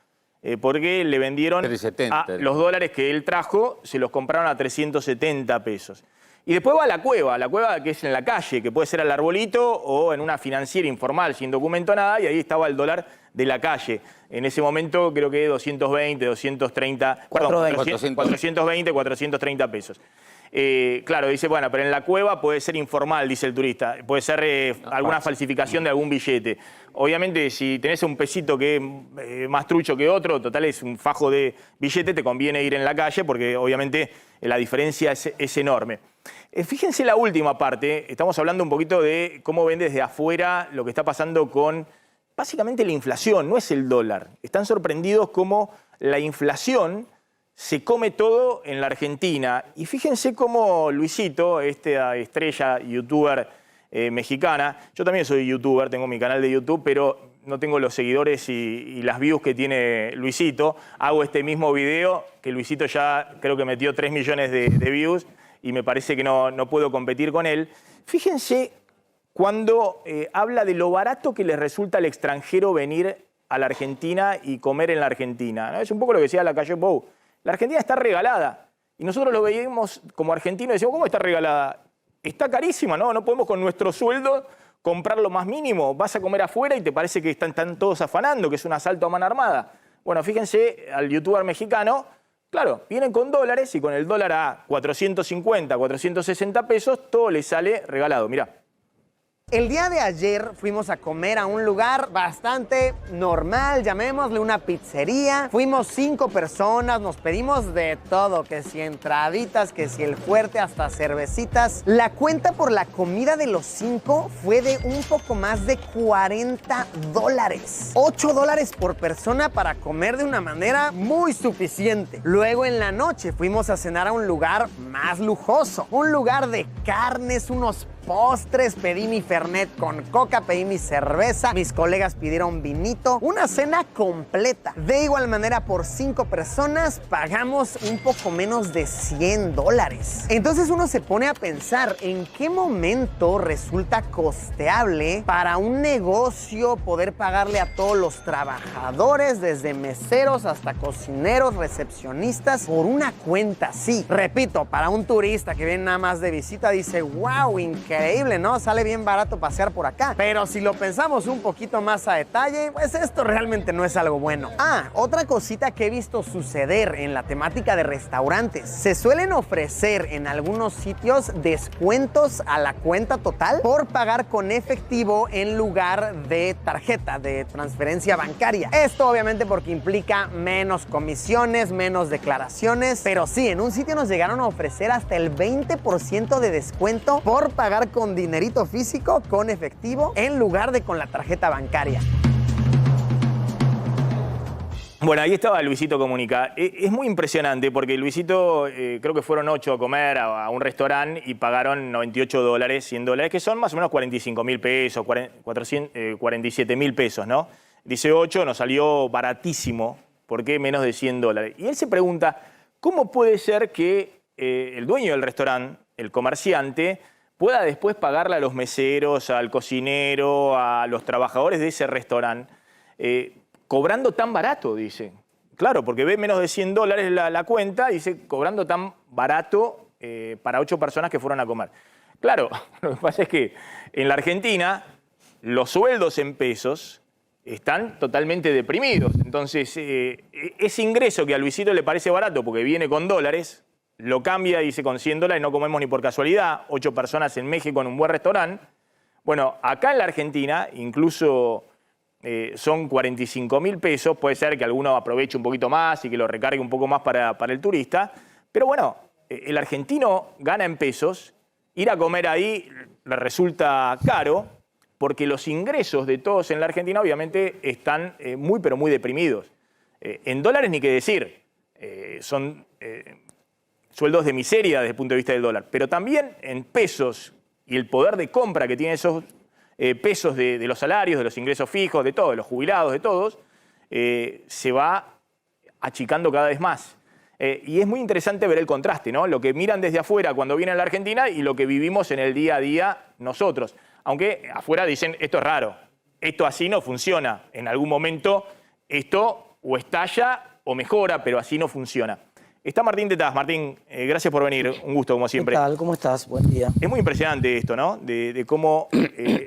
[SPEAKER 2] Porque le vendieron
[SPEAKER 3] 370.
[SPEAKER 2] los dólares que él trajo, se los compraron a 370 pesos. Y después va a la cueva que es en la calle, que puede ser al arbolito o en una financiera informal, sin documento nada, y ahí estaba el dólar de la calle. En ese momento creo que 220, 230, perdón, 420, 430 pesos. Claro, dice, bueno, pero en la cueva puede ser informal, dice el turista, puede ser alguna falsificación de algún billete. Obviamente, si tenés un pesito que es más trucho que otro, total es un fajo de billete, te conviene ir en la calle porque obviamente la diferencia es enorme. Fíjense la última parte, estamos hablando un poquito de cómo ven desde afuera lo que está pasando con básicamente la inflación, no es el dólar. Están sorprendidos cómo la inflación se come todo en la Argentina. Y fíjense cómo Luisito, esta estrella youtuber mexicana, yo también soy youtuber, tengo mi canal de YouTube, pero no tengo los seguidores y las views que tiene Luisito. Hago este mismo video que Luisito ya creo que metió 3 millones de views y me parece que no puedo competir con él. Fíjense cuando habla de lo barato que les resulta al extranjero venir a la Argentina y comer en la Argentina, ¿no? Es un poco lo que decía Lacalle Pou. La Argentina está regalada. Y nosotros lo veíamos como argentinos y decíamos, ¿cómo está regalada? Está carísima, ¿no? No podemos con nuestro sueldo comprar lo más mínimo. Vas a comer afuera y te parece que están todos afanando, que es un asalto a mano armada. Bueno, fíjense al youtuber mexicano, claro, vienen con dólares y con el dólar a 450, 460 pesos, todo les sale regalado. Mirá.
[SPEAKER 4] El día de ayer fuimos a comer a un lugar bastante normal, llamémosle una pizzería. Fuimos 5 personas, nos pedimos de todo, que si entraditas, que si el fuerte, hasta cervecitas. La cuenta por la comida de los 5 fue de un poco más de $40. $8 por persona para comer de una manera muy suficiente. Luego en la noche fuimos a cenar a un lugar más lujoso, un lugar de carnes, unos postres, pedí mi Fernet con coca, pedí mi cerveza, mis colegas pidieron vinito, una cena completa. De igual manera, por 5 personas pagamos un poco menos de $100. Entonces uno se pone a pensar en qué momento resulta costeable para un negocio poder pagarle a todos los trabajadores, desde meseros hasta cocineros, recepcionistas, por una cuenta así. Repito, para un turista que viene nada más de visita dice, wow, increíble, ¿no? Sale bien barato pasear por acá. Pero si lo pensamos un poquito más a detalle, pues esto realmente no es algo bueno. Ah, otra cosita que he visto suceder en la temática de restaurantes. Se suelen ofrecer en algunos sitios descuentos a la cuenta total por pagar con efectivo en lugar de tarjeta de transferencia bancaria. Esto obviamente porque implica menos comisiones, menos declaraciones, pero sí, en un sitio nos llegaron a ofrecer hasta el 20% de descuento por pagar con dinerito físico, con efectivo, en lugar de con la tarjeta bancaria.
[SPEAKER 2] Bueno, ahí estaba Luisito Comunica. Es muy impresionante porque Luisito, creo que fueron 8 a comer a un restaurante y pagaron $98, $100, que son más o menos 45.000 pesos, 47.000 pesos, ¿no? Dice 8, nos salió baratísimo, ¿por qué menos de $100? Y él se pregunta, ¿cómo puede ser que el dueño del restaurante, el comerciante, pueda después pagarle a los meseros, al cocinero, a los trabajadores de ese restaurante, cobrando tan barato, dice? Claro, porque ve menos de $100 la cuenta, dice, cobrando tan barato para 8 personas que fueron a comer. Claro, lo que pasa es que en la Argentina los sueldos en pesos están totalmente deprimidos. Entonces, ese ingreso que a Luisito le parece barato porque viene con dólares, lo cambia y dice con $100 no comemos ni por casualidad, 8 personas en México en un buen restaurante. Bueno, acá en la Argentina incluso son 45.000 pesos, puede ser que alguno aproveche un poquito más y que lo recargue un poco más para el turista, pero bueno, el argentino gana en pesos, ir a comer ahí le resulta caro, porque los ingresos de todos en la Argentina obviamente están muy pero muy deprimidos. En dólares ni qué decir, son sueldos de miseria desde el punto de vista del dólar, pero también en pesos y el poder de compra que tienen esos pesos de los salarios, de los ingresos fijos, de todos, de los jubilados, de todos, se va achicando cada vez más. Y es muy interesante ver el contraste, ¿no? Lo que miran desde afuera cuando vienen a la Argentina y lo que vivimos en el día a día nosotros. Aunque afuera dicen, esto es raro, esto así no funciona. En algún momento esto o estalla o mejora, pero así no funciona. Está Martín Tetaz. Martín, gracias por venir. Un gusto, como siempre.
[SPEAKER 6] ¿Qué tal? ¿Cómo estás? Buen día.
[SPEAKER 2] Es muy impresionante esto, ¿no? De cómo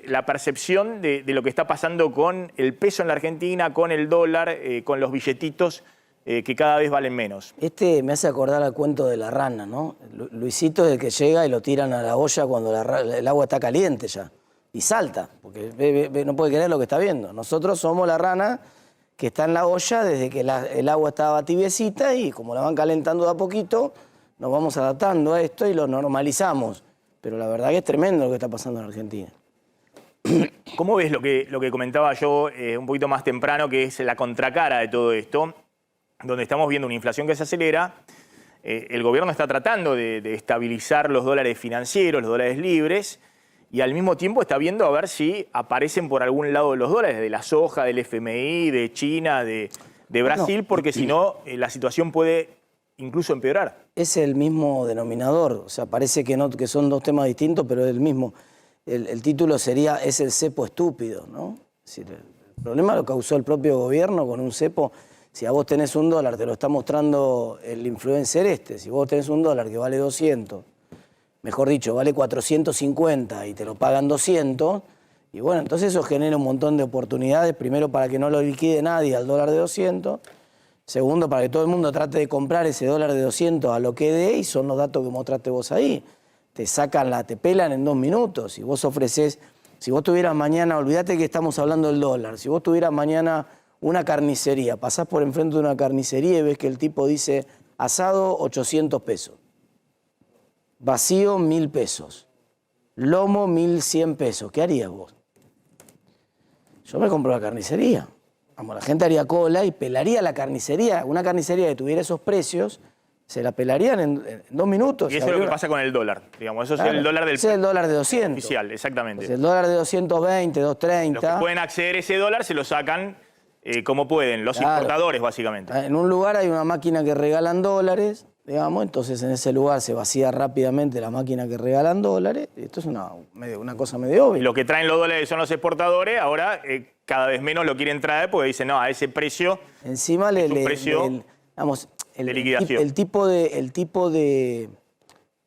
[SPEAKER 2] la percepción de lo que está pasando con el peso en la Argentina, con el dólar, con los billetitos que cada vez valen menos.
[SPEAKER 6] Me hace acordar al cuento de la rana, ¿no? Luisito es el que llega y lo tiran a la olla cuando el agua está caliente ya. Y salta, porque no puede creer lo que está viendo. Nosotros somos la rana que está en la olla desde que el agua estaba tibiecita y como la van calentando de a poquito, nos vamos adaptando a esto y lo normalizamos. Pero la verdad que es tremendo lo que está pasando en Argentina.
[SPEAKER 2] ¿Cómo ves lo que comentaba yo un poquito más temprano, que es la contracara de todo esto, donde estamos viendo una inflación que se acelera? El gobierno está tratando de estabilizar los dólares financieros, los dólares libres, y al mismo tiempo está viendo a ver si aparecen por algún lado los dólares, de la soja, del FMI, de China, de Brasil, porque si no, la situación puede incluso empeorar.
[SPEAKER 6] Es el mismo denominador, o sea, parece que son dos temas distintos, pero es el mismo. El título sería, es el cepo estúpido, ¿no? Es decir, el problema lo causó el propio gobierno con un cepo. Si a vos tenés $1, te lo está mostrando el influencer si vos tenés $1 que vale 200, mejor dicho, vale 450 y te lo pagan 200, y bueno, entonces eso genera un montón de oportunidades, primero para que no lo liquide nadie al dólar de 200, segundo para que todo el mundo trate de comprar ese dólar de 200 a lo que dé, y son los datos que mostraste vos ahí. Te pelan en 2 minutos. Si vos ofreces, si vos tuvieras mañana, olvídate que estamos hablando del dólar, si vos tuvieras mañana una carnicería, pasás por enfrente de una carnicería y ves que el tipo dice asado 800 pesos, vacío 1.000 pesos, lomo 1.100 pesos, ¿qué harías vos? Yo me compro la carnicería. Vamos, la gente haría cola y pelaría la carnicería. Una carnicería que tuviera esos precios Se la pelarían en 2 minutos.
[SPEAKER 2] Y eso es lo que pasa con el dólar, digamos. Eso
[SPEAKER 6] Claro,
[SPEAKER 2] es el dólar del
[SPEAKER 6] ese es el dólar de 200.
[SPEAKER 2] oficial, exactamente.
[SPEAKER 6] Pues el dólar de 220,
[SPEAKER 2] Los que
[SPEAKER 6] 230.
[SPEAKER 2] pueden acceder a ese dólar se lo sacan como pueden, los
[SPEAKER 6] Claro.
[SPEAKER 2] importadores, básicamente.
[SPEAKER 6] En un lugar hay una máquina que regalan dólares, digamos, entonces en ese lugar se vacía rápidamente la máquina que regalan dólares. Esto es una cosa medio
[SPEAKER 2] Y
[SPEAKER 6] obvia.
[SPEAKER 2] los que traen los dólares son los exportadores, ahora cada vez menos lo quieren traer porque dicen, no, a ese precio
[SPEAKER 6] Encima
[SPEAKER 2] es un precio
[SPEAKER 6] vamos,
[SPEAKER 2] de liquidación.
[SPEAKER 6] el tipo de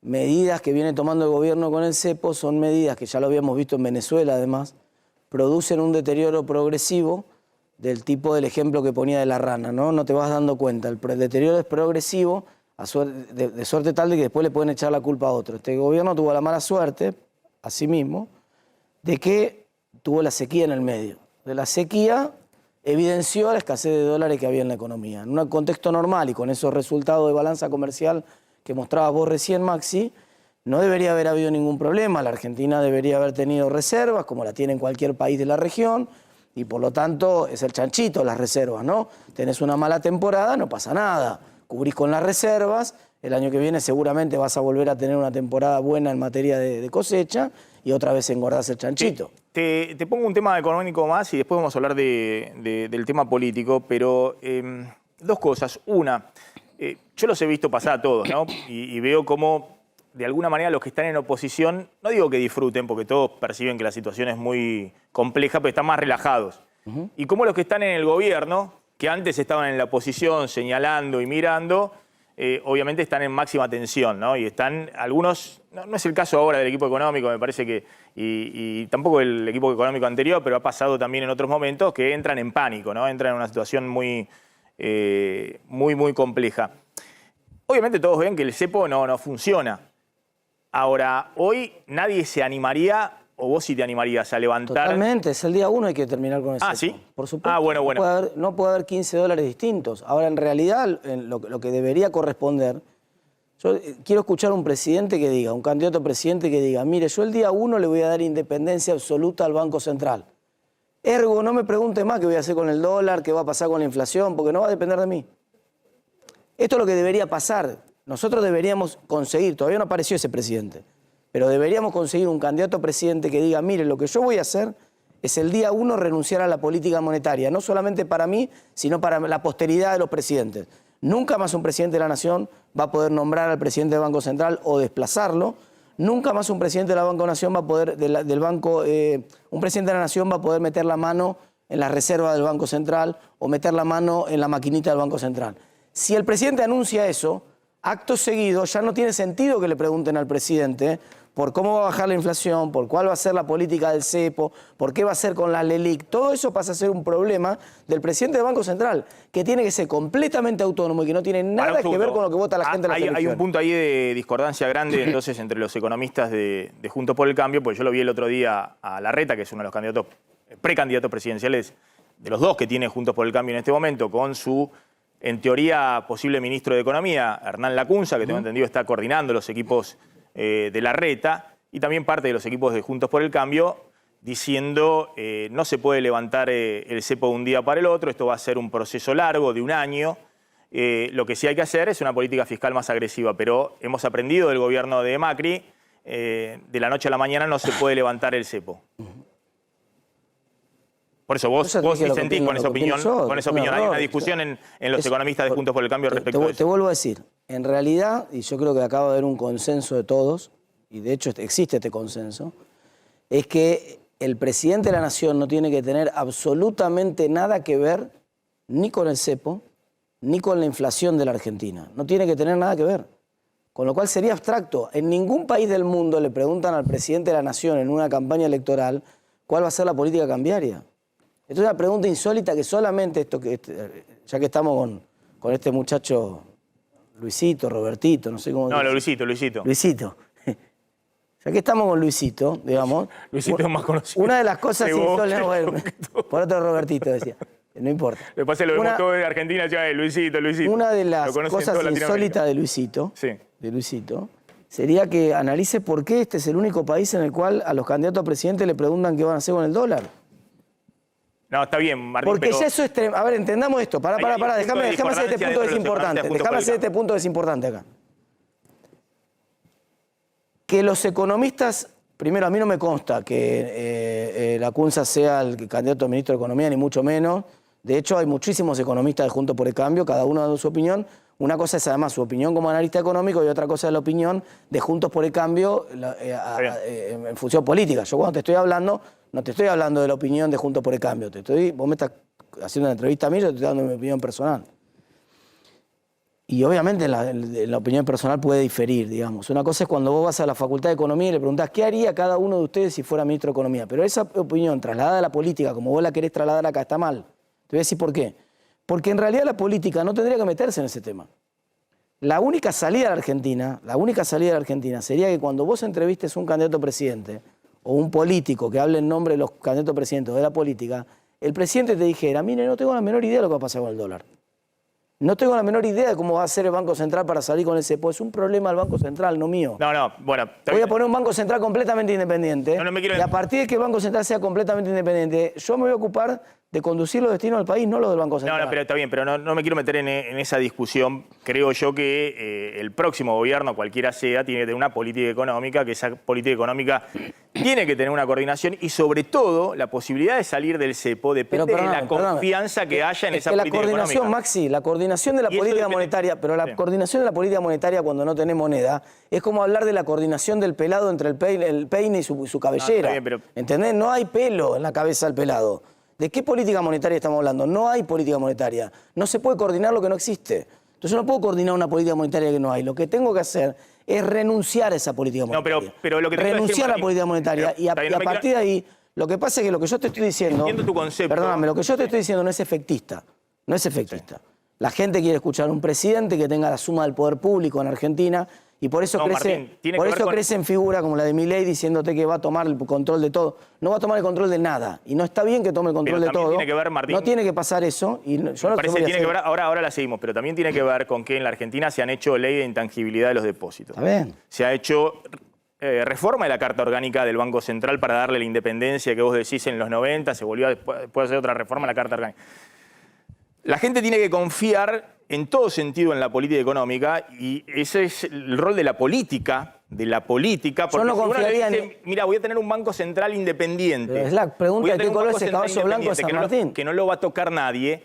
[SPEAKER 6] medidas que viene tomando el gobierno con el cepo son medidas que ya lo habíamos visto en Venezuela, además, producen un deterioro progresivo del tipo del ejemplo que ponía de la rana, ¿no? No te vas dando cuenta. El deterioro es progresivo de suerte tal de que después le pueden echar la culpa a otro. Este gobierno tuvo la mala suerte, a sí mismo, de que tuvo la sequía en el medio. De la sequía evidenció la escasez de dólares que había en la economía. En un contexto normal y con esos resultados de balanza comercial que mostrabas vos recién, Maxi, no debería haber habido ningún problema. La Argentina debería haber tenido reservas, como la tiene en cualquier país de la región, y por lo tanto es el chanchito las reservas, ¿no? Tenés una mala temporada, no pasa nada. Cubrís con las reservas, el año que viene seguramente vas a volver a tener una temporada buena en materia de cosecha y otra vez engordás el chanchito.
[SPEAKER 2] Te pongo un tema económico más y después vamos a hablar del tema político, pero dos cosas. Una, yo los he visto pasar a todos, ¿no? Y veo cómo, de alguna manera, los que están en oposición, no digo que disfruten, porque todos perciben que la situación es muy compleja, pero están más relajados. Y cómo los que están en el gobierno, que antes estaban en la oposición señalando y mirando, obviamente están en máxima tensión, ¿no? Y están algunos, no es el caso ahora del equipo económico, me parece que, y tampoco el equipo económico anterior, pero ha pasado también en otros momentos, que entran en pánico, ¿no? Entran en una situación muy compleja. Obviamente todos ven que el cepo no funciona. Ahora, hoy nadie se animaría, o vos sí te animarías a levantar...
[SPEAKER 6] Totalmente, es el día 1, hay que terminar con el cepo.
[SPEAKER 2] ¿sí?
[SPEAKER 6] Por supuesto.
[SPEAKER 2] Ah, bueno.
[SPEAKER 6] No puede haber 15 dólares distintos. Ahora, en realidad, lo que debería corresponder... Yo quiero escuchar a un presidente que diga, un candidato a presidente que diga, mire, yo el día 1 le voy a dar independencia absoluta al Banco Central. Ergo, no me pregunte más qué voy a hacer con el dólar, qué va a pasar con la inflación, porque no va a depender de mí. Esto es lo que debería pasar. Nosotros deberíamos conseguir, todavía no apareció ese presidente, pero deberíamos conseguir un candidato a presidente que diga, mire, lo que yo voy a hacer es el día 1 renunciar a la política monetaria, no solamente para mí, sino para la posteridad de los presidentes. Nunca más un presidente de la Nación va a poder nombrar al presidente del Banco Central o desplazarlo. Nunca más un presidente de la Banco Nación va a poder, un presidente de la Nación va a poder meter la mano en la reserva del Banco Central o meter la mano en la maquinita del Banco Central. Si el presidente anuncia eso, acto seguido ya no tiene sentido que le pregunten al presidente por cómo va a bajar la inflación, por cuál va a ser la política del cepo, por qué va a ser con la LELIC. Todo eso pasa a ser un problema del presidente del Banco Central, que tiene que ser completamente autónomo y que no tiene nada que ver con lo que vota la gente en las elecciones.
[SPEAKER 2] Hay un punto ahí de discordancia grande entonces entre los economistas de Juntos por el Cambio, porque yo lo vi el otro día a Larreta, que es uno de los candidatos, precandidatos presidenciales de los dos que tiene Juntos por el Cambio en este momento, con su, en teoría, posible ministro de Economía, Hernán Lacunza, que tengo entendido está coordinando los equipos de Larreta, y también parte de los equipos de Juntos por el Cambio, diciendo no se puede levantar el cepo de un día para el otro, esto va a ser un proceso largo de un año, lo que sí hay que hacer es una política fiscal más agresiva, pero hemos aprendido del gobierno de Macri, de la noche a la mañana no se puede levantar el cepo. Por eso vos disentís con esa opinión. Hay una discusión en los economistas de Juntos por el Cambio respecto a eso.
[SPEAKER 6] Te vuelvo a decir, en realidad, y yo creo que acaba de haber un consenso de todos, y de hecho existe este consenso, es que el presidente de la Nación no tiene que tener absolutamente nada que ver ni con el cepo, ni con la inflación de la Argentina. No tiene que tener nada que ver. Con lo cual sería abstracto. En ningún país del mundo le preguntan al presidente de la Nación en una campaña electoral cuál va a ser la política cambiaria. Esto es una pregunta insólita que solamente ya que estamos con este muchacho Luisito, Robertito, no sé cómo...
[SPEAKER 2] No, Luisito.
[SPEAKER 6] Luisito. Ya que estamos con Luisito, digamos...
[SPEAKER 2] Luisito es más conocido.
[SPEAKER 6] Una de las cosas insólitas... Bueno, por otro Robertito decía. No importa.
[SPEAKER 2] Le pasé lo vemos todo de Argentina, ya es Luisito.
[SPEAKER 6] Una de las cosas insólitas de Luisito, sería que analice por qué este es el único país en el cual a los candidatos a presidente le preguntan qué van a hacer con el dólar.
[SPEAKER 2] No, está bien, Martín,
[SPEAKER 6] Porque
[SPEAKER 2] pero
[SPEAKER 6] ya eso es... A ver, entendamos esto. Pará,
[SPEAKER 2] hay un punto
[SPEAKER 6] déjame
[SPEAKER 2] de
[SPEAKER 6] hacer este
[SPEAKER 2] discordancia
[SPEAKER 6] punto que es
[SPEAKER 2] dentro de los
[SPEAKER 6] importante.
[SPEAKER 2] economistas
[SPEAKER 6] Déjame hacer
[SPEAKER 2] juntos
[SPEAKER 6] este punto que es importante acá. Que los economistas... Primero, a mí no me consta que Lacunza sea el candidato a ministro de Economía, ni mucho menos. De hecho, hay muchísimos economistas de Juntos por el Cambio, cada uno dando su opinión. Una cosa es además su opinión como analista económico y otra cosa es la opinión de Juntos por el Cambio en función política. Yo cuando te estoy hablando, no te estoy hablando de la opinión de Juntos por el Cambio. Vos me estás haciendo una entrevista a mí, yo te estoy dando mi opinión personal. Y obviamente la opinión personal puede diferir, digamos. Una cosa es cuando vos vas a la Facultad de Economía y le preguntás qué haría cada uno de ustedes si fuera ministro de Economía. Pero esa opinión trasladada a la política, como vos la querés trasladar acá, está mal. Te voy a decir por qué. Porque en realidad la política no tendría que meterse en ese tema. La única salida de la Argentina sería que cuando vos entrevistes a un candidato a presidente o un político que hable en nombre de los candidatos a presidente o de la política, el presidente te dijera, mire, no tengo la menor idea de lo que va a pasar con el dólar. No tengo la menor idea de cómo va a hacer el Banco Central para salir con el cepo. Es un problema del Banco Central, no mío.
[SPEAKER 2] no, bueno.
[SPEAKER 6] Voy a poner un Banco Central completamente independiente.
[SPEAKER 2] No me quiero...
[SPEAKER 6] Y a partir de que el Banco Central sea completamente independiente, yo me voy a ocupar de conducir los destinos del país, no los del Banco Central.
[SPEAKER 2] No, pero está bien, pero no me quiero meter en esa discusión. Creo yo que el próximo gobierno, cualquiera sea, tiene que tener una política económica, que esa política económica tiene que tener una coordinación y sobre todo la posibilidad de salir del cepo depende de la confianza que haya en esa política económica. La coordinación,
[SPEAKER 6] Maxi, la coordinación de la política monetaria, pero la coordinación de la política monetaria cuando no tenés moneda es como hablar de la coordinación del pelado entre el peine y su cabellera.
[SPEAKER 2] Está bien, pero...
[SPEAKER 6] ¿Entendés? No hay pelo en la cabeza del pelado. ¿De qué política monetaria estamos hablando? No hay política monetaria. No se puede coordinar lo que no existe. Entonces yo no puedo coordinar una política monetaria que no hay. Lo que tengo que hacer es renunciar a esa política monetaria.
[SPEAKER 2] No, pero lo que te
[SPEAKER 6] renunciar a la política monetaria y a partir de ahí, lo que pasa es que lo que yo te estoy diciendo...
[SPEAKER 2] Entiendo tu concepto.
[SPEAKER 6] Perdóname, lo que yo te estoy diciendo no es efectista. No es efectista. Sí. La gente quiere escuchar a un presidente que tenga la suma del poder público en Argentina y por eso crece en figura como la de Milei diciéndote que va a tomar el control de todo. No va a tomar el control de nada. Y no está bien que tome el control de todo.
[SPEAKER 2] Tiene que ver, Martín,
[SPEAKER 6] no tiene que pasar eso. Y yo no
[SPEAKER 2] parece que tiene que ver, ahora la seguimos, pero también tiene que ver con que en la Argentina se han hecho ley de intangibilidad de los depósitos.
[SPEAKER 6] Está bien.
[SPEAKER 2] Se ha hecho reforma de la Carta Orgánica del Banco Central para darle la independencia que vos decís en los 90, se volvió después a hacer otra reforma de la Carta Orgánica. La gente tiene que confiar en todo sentido en la política económica y ese es el rol de la política. Porque
[SPEAKER 6] yo no confiaría
[SPEAKER 2] si uno le dice, mira, voy a tener un Banco Central independiente.
[SPEAKER 6] Pero es la pregunta de qué color es el caballo blanco de San Martín.
[SPEAKER 2] Que no lo va a tocar nadie.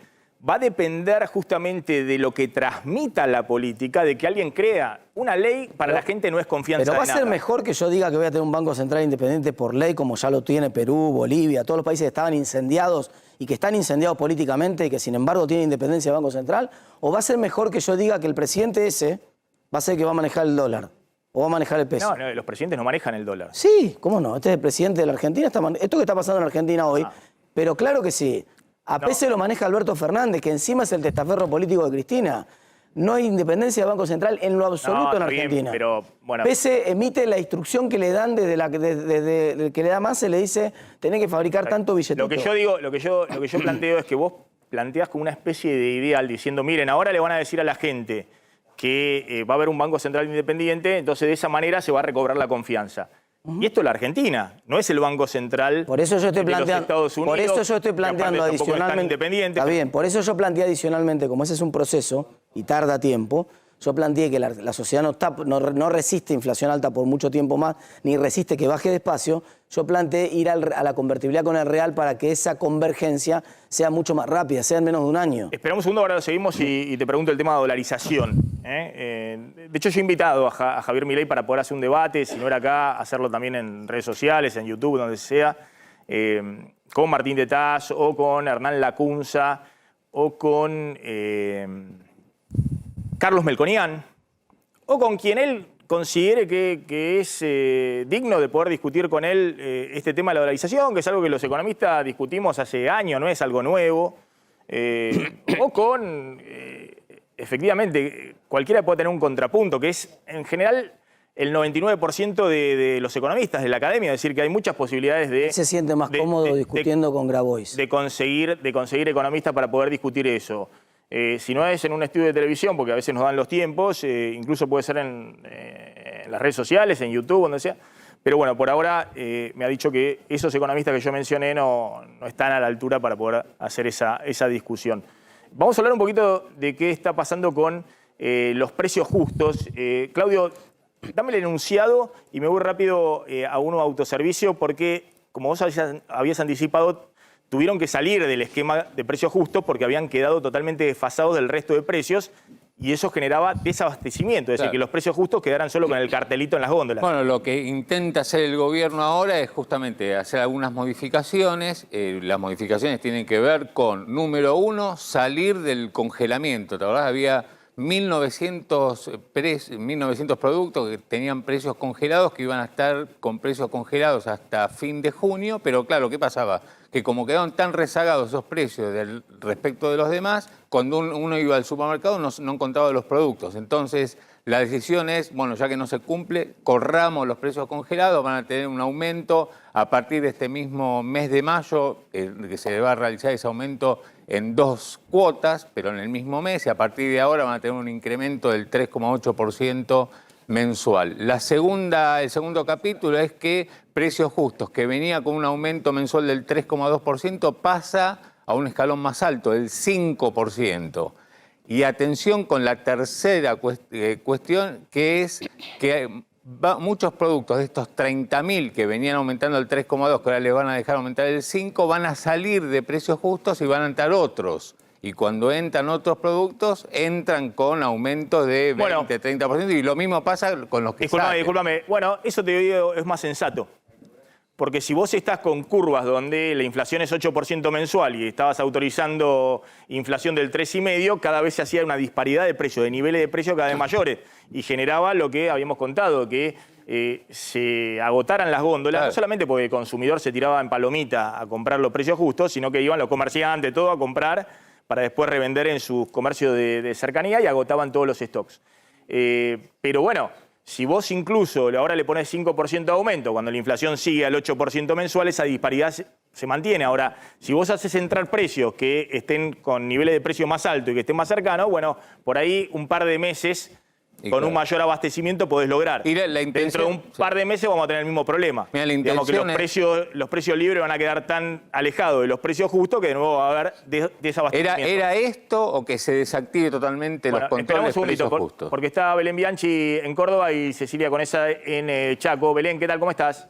[SPEAKER 2] Va a depender justamente de lo que transmita la política, de que alguien crea una ley para la gente no es confianza de nada.
[SPEAKER 6] Pero va a ser mejor que yo diga que voy a tener un Banco Central independiente por ley, como ya lo tiene Perú, Bolivia, todos los países que estaban incendiados y que están incendiados políticamente y que sin embargo tienen independencia del Banco Central, o va a ser mejor que yo diga que el presidente ese va a ser el que va a manejar el dólar o va a manejar el peso.
[SPEAKER 2] No, los presidentes no manejan el dólar.
[SPEAKER 6] Sí, ¿cómo no? Este es el presidente de la Argentina, esto que está pasando en Argentina hoy, pero claro que sí. A Pese lo maneja Alberto Fernández, que encima es el testaferro político de Cristina. No hay independencia del Banco Central en lo absoluto en Argentina.
[SPEAKER 2] Bien, pero, bueno.
[SPEAKER 6] Pese emite la instrucción que le dan desde que le da más, se le dice, tenés que fabricar tanto billetito.
[SPEAKER 2] Lo que yo digo, lo que yo planteo es que vos planteás como una especie de ideal diciendo, miren, ahora le van a decir a la gente que va a haber un Banco Central independiente, entonces de esa manera se va a recobrar la confianza. Y esto es la Argentina, no es el Banco Central
[SPEAKER 6] por eso yo estoy
[SPEAKER 2] de los Estados Unidos.
[SPEAKER 6] Por eso yo estoy planteando adicionalmente. Está bien, por eso yo planteé adicionalmente, como ese es un proceso y tarda tiempo, yo planteé que la sociedad no resiste inflación alta por mucho tiempo más, ni resiste que baje despacio. Yo planteé ir a la convertibilidad con el real para que esa convergencia sea mucho más rápida, sea en menos de un año.
[SPEAKER 2] Esperamos un segundo, ahora lo seguimos y te pregunto el tema de dolarización. De hecho, yo he invitado a Javier Milei para poder hacer un debate, si no era acá, hacerlo también en redes sociales, en YouTube, donde sea, con Martín de Taz o con Hernán Lacunza o con Carlos Melconian o con quien él considere que es digno de poder discutir con él este tema de la dolarización, que es algo que los economistas discutimos hace años, no es algo nuevo, o con, efectivamente, cualquiera puede tener un contrapunto, que es, en general, el 99% de los economistas de la academia, es decir, que hay muchas posibilidades de...
[SPEAKER 6] Se siente más cómodo discutiendo con Grabois.
[SPEAKER 2] De conseguir economistas para poder discutir eso. Si no es en un estudio de televisión, porque a veces nos dan los tiempos, incluso puede ser en las redes sociales, en YouTube, donde sea, Pero bueno, por ahora me ha dicho que esos economistas que yo mencioné no están a la altura para poder hacer esa discusión. Vamos a hablar un poquito de qué está pasando con los precios justos. Claudio, dame el enunciado y me voy rápido a uno autoservicio porque, como vos habías anticipado, tuvieron que salir del esquema de precios justos porque habían quedado totalmente desfasados del resto de precios y eso generaba desabastecimiento, es decir, que los precios justos quedaran solo con el cartelito en las góndolas.
[SPEAKER 3] Bueno, lo que intenta hacer el gobierno ahora es justamente hacer algunas modificaciones. Las modificaciones tienen que ver con, número uno, salir del congelamiento. ¿Te acordás? Había 1.900 productos que tenían precios congelados, que iban a estar con precios congelados hasta fin de junio, pero claro, ¿qué pasaba? Que como quedaron tan rezagados esos precios respecto de los demás, cuando uno iba al supermercado no encontraba los productos. Entonces, la decisión es, bueno, ya que no se cumple, corramos los precios congelados, van a tener un aumento a partir de este mismo mes de mayo, que se va a realizar ese aumento en 2 cuotas, pero en el mismo mes, y a partir de ahora van a tener un incremento del 3,8% mensual. El segundo capítulo es que precios justos, que venía con un aumento mensual del 3,2%, pasa a un escalón más alto, del 5%. Y atención con la tercera cuestión, que es que muchos productos de estos 30.000 que venían aumentando el 3,2, que ahora les van a dejar aumentar el 5, van a salir de precios justos y van a entrar otros. Y cuando entran otros productos, entran con aumento de 20, 30%, y lo mismo pasa con los que salen.
[SPEAKER 2] Discúlpame. Bueno, eso te digo es más sensato. Porque si vos estás con curvas donde la inflación es 8% mensual y estabas autorizando inflación del 3,5%, cada vez se hacía una disparidad de precios, de niveles de precios cada vez mayores. Y generaba lo que habíamos contado, que se agotaran las góndolas, claro, no solamente porque el consumidor se tiraba en palomita a comprar los precios justos, sino que iban los comerciantes, todo a comprar para después revender en sus comercios de cercanía y agotaban todos los stocks. Pero bueno, si vos incluso ahora le pones 5% de aumento, cuando la inflación sigue al 8% mensual, esa disparidad se mantiene. Ahora, si vos haces entrar precios que estén con niveles de precio más altos y que estén más cercanos, bueno, por ahí un par de meses con un mayor abastecimiento podés lograr. Y dentro de un par de meses vamos a tener el mismo problema.
[SPEAKER 3] Mira,
[SPEAKER 2] digamos que los precios libres van a quedar tan alejados de los precios justos que de nuevo va a haber desabastecimiento.
[SPEAKER 3] ¿Era esto o que se desactive totalmente los controles de precios justos?
[SPEAKER 2] Porque está Belén Bianchi en Córdoba y Cecilia Conesa en Chaco. Belén, ¿qué tal? ¿Cómo estás?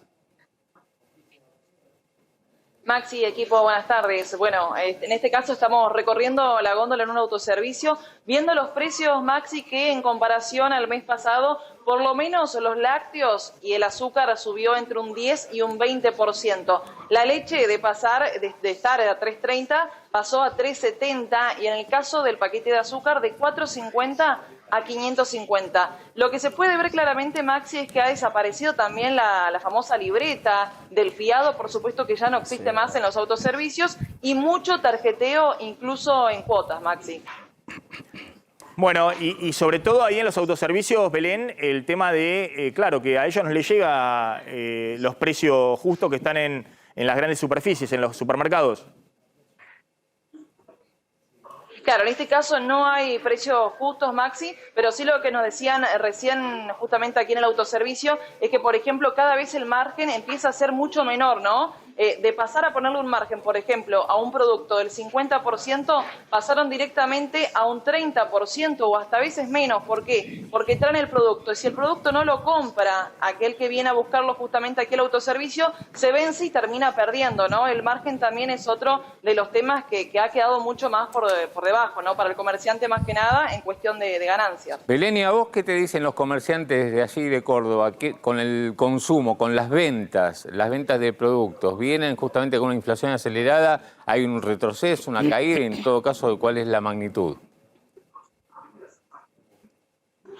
[SPEAKER 8] Maxi, equipo, buenas tardes. Bueno, en este caso estamos recorriendo la góndola en un autoservicio, viendo los precios, Maxi, que en comparación al mes pasado, por lo menos los lácteos y el azúcar subió entre un 10 y un 20%. La leche de estar a 3.30 pasó a 3.70 y en el caso del paquete de azúcar de 4.50 a 550. Lo que se puede ver claramente, Maxi, es que ha desaparecido también la famosa libreta del fiado, por supuesto que ya no existe más en los autoservicios, y mucho tarjeteo incluso en cuotas, Maxi.
[SPEAKER 2] Bueno, y sobre todo ahí en los autoservicios, Belén, el tema de, claro, que a ellos no les llega los precios justos que están en las grandes superficies, en los supermercados.
[SPEAKER 8] Claro, en este caso no hay precios justos, Maxi, pero sí lo que nos decían recién justamente aquí en el autoservicio es que, por ejemplo, cada vez el margen empieza a ser mucho menor, ¿no? De pasar a ponerle un margen, por ejemplo, a un producto del 50%, pasaron directamente a un 30% o hasta a veces menos. ¿Por qué? Porque traen el producto y si el producto no lo compra aquel que viene a buscarlo justamente aquí al autoservicio, se vence y termina perdiendo, ¿no? El margen también es otro de los temas que ha quedado mucho más por debajo, ¿no? Para el comerciante más que nada en cuestión de ganancias.
[SPEAKER 3] Belén, ¿y a vos qué te dicen los comerciantes de allí de Córdoba? Con el consumo, con las ventas de productos, ¿vienen justamente con una inflación acelerada? ¿Hay un retroceso, una caída? En todo caso, ¿cuál es la magnitud?